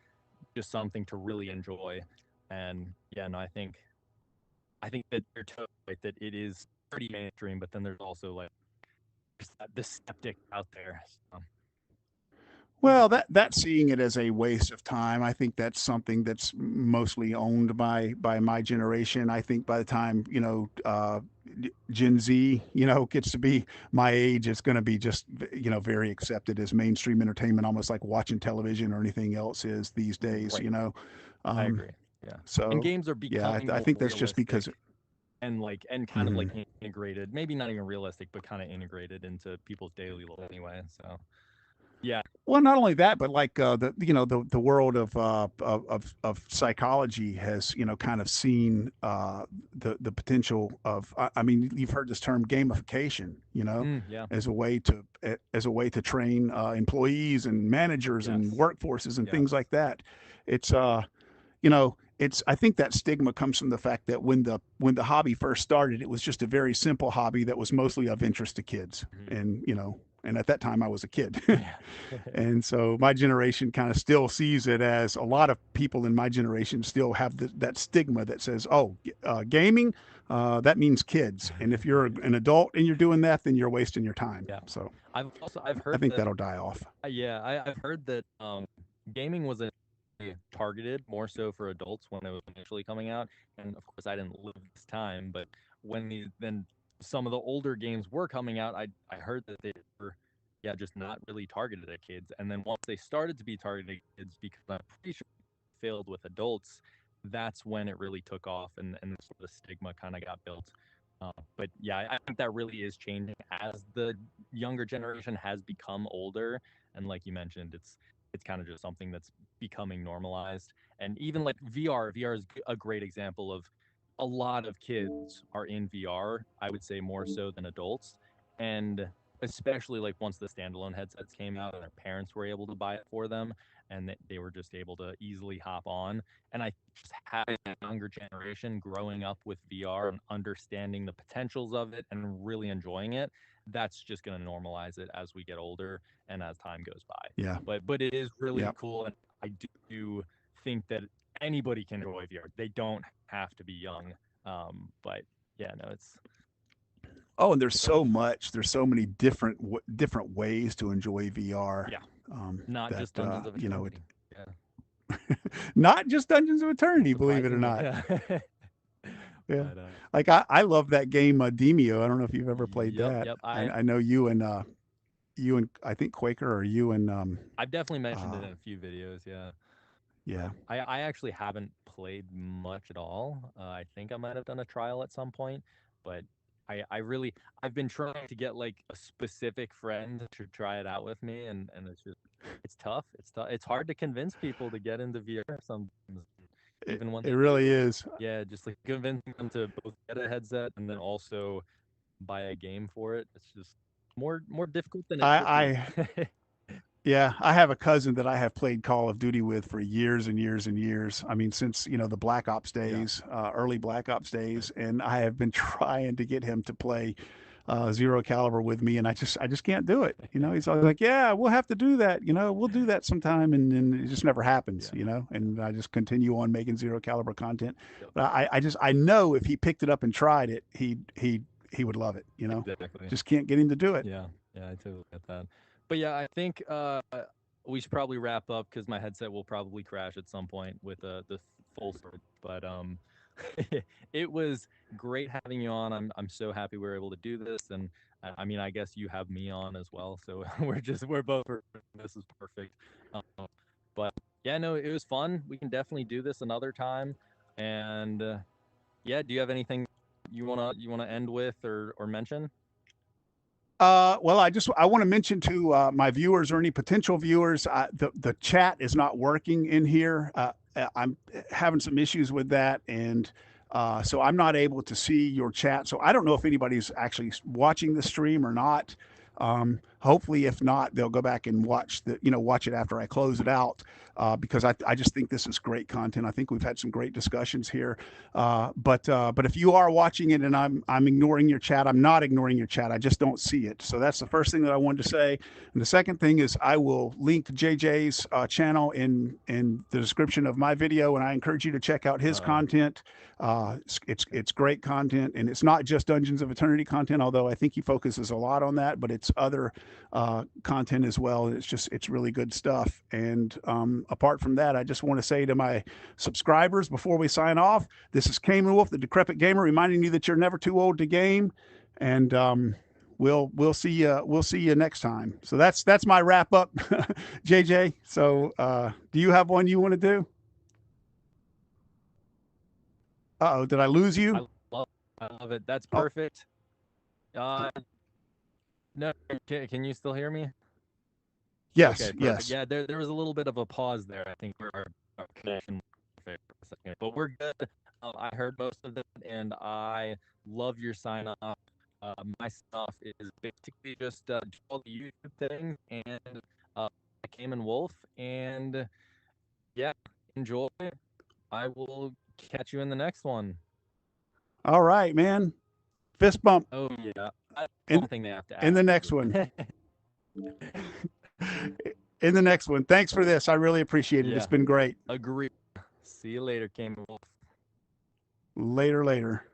just something to really enjoy. And yeah, no, I think that you're totally right that it is pretty mainstream, but then there's also like the skeptic out there. So, Well, that seeing it as a waste of time, I think that's something that's mostly owned by my generation. I think by the time Gen Z gets to be my age, it's going to be just very accepted as mainstream entertainment, almost like watching television or anything else is these days. right, I Um, agree. Yeah, and so games are yeah, becoming I more think that's just because. realistic and kind of Mhm. like integrated. Maybe not even realistic, but kind of integrated into people's daily life anyway. So yeah, Well, not only that, but like the world of psychology has kind of seen the potential of I mean you've heard this term gamification yeah, as a way to train employees and managers and yes, workforces and things yes, like that. It's it's I think that stigma comes from the fact that when the hobby first started, it was just a very simple hobby that was mostly of interest to kids, hmm and at that time I was a kid. yeah, And so my generation kind of still sees it as a lot of people in my generation still have that stigma that says, oh, gaming, that means kids. And if you're an adult and you're doing that, then you're wasting your time. yeah. So I've I heard think that. that'll die off. Yeah, I've heard that gaming was targeted more so for adults when it was initially coming out, and of course I didn't live this time, but when then some of the older games were coming out, I heard that they were yeah just not really targeted at kids, and then once they started to be targeted at kids, because I'm pretty sure it failed with adults, that's when it really took off, and the stigma kind of got built. But yeah, I think that really is changing as the younger generation has become older, and like you mentioned, it's kind of just something that's becoming normalized. And even like VR is a great example of a lot of kids are in VR, I would say more so than adults. And especially like once the standalone headsets came out and their parents were able to buy it for them and they were just able to easily hop on. And I just having a younger generation growing up with VR and understanding the potentials of it and really enjoying it, that's just going to normalize it as we get older and as time goes by. Yeah. But it is really Yeah. cool, and I do think that anybody can enjoy VR. They don't have to be young. But yeah, no, it's Oh, and there's so many different ways to enjoy VR. yeah, not That just Dungeons of it Eternity. Yeah, not just Dungeons of Eternity, believe it or surprisingly, not. yeah. Yeah. But Like I love that game Demio. I don't know if you've ever played yep, that. yep. I know you and I think Quaker or you and I've definitely mentioned it uh in a few videos. Yeah, yeah. but I actually haven't played much at all. I think I might have done a trial at some point, but I really I've been trying to get like a specific friend to try it out with me, and it's just it's tough. It's tough. It's hard to convince people to get into VR sometimes, even when It they really do. is. Yeah, just like convincing them to both get a headset and then also buy a game for it. It's just more difficult than it should be. I Yeah, I have a cousin that I have played Call of Duty with for years and years and years. I mean, since, the Black Ops Yeah. days, early Black Ops days, and I have been trying to get him to play Zero Caliber with me, and I just can't do it. He's always like, "Yeah, we'll have to do that. We'll do that sometime," and it just never happens. Yeah. And I just continue on making Zero Caliber content. Yep. But I know if he picked it up and tried it, he would love it. Exactly. Just can't get him to do it. Yeah. Yeah. I totally get that. But yeah, I think we should probably wrap up because my headset will probably crash at some point with the full storage. But it was great having you on. I'm so happy we were able to do this, and I mean, I guess you have me on as well, so we're both this is perfect. Um, but yeah, no, it was fun. We can definitely do this another time. And yeah, do you have anything you wanna end with or mention? Well, I want to mention to my viewers or any potential viewers, the chat is not working in here. I'm having some issues with that, and so I'm not able to see your chat. So I don't know if anybody's actually watching the stream or not. Hopefully, if not, they'll go back and watch it after I close it out, because I just think this is great content. I think we've had some great discussions here. But if you are watching it and I'm ignoring your chat, I'm not ignoring your chat. I just don't see it. So that's the first thing that I wanted to say. And the second thing is I will link JJ's channel in the description of my video, and I encourage you to check out his content. It's great content, and it's not just Dungeons of Eternity content, although I think he focuses a lot on that, but it's other content as well. It's really good stuff. And apart from that, I just want to say to my subscribers before we sign off, this is Cayman Wolf, the Decrepit Gamer, reminding you that you're never too old to game. And we'll see you next time. So that's my wrap up, JJ. So do you have one you want to do? Uh-oh, did I lose you? I love it. That's Oh, perfect. Uh, no, can you still hear me? yes, Okay, perfect. yes. Yeah, there was a little bit of a pause there. I think our connection for a second, but we're good. I heard most of it, and I love your sign off. My stuff is basically just all the YouTube things and Cayman Wolf, and yeah, enjoy. I will catch you in the next one. All right, man. Fist bump Oh yeah, that's in one thing they have to in the ask next one. you. In the next one. Thanks for this. I really appreciate it. It's Yeah, been great. agree. See you later, Cayman Wolf. Later, later.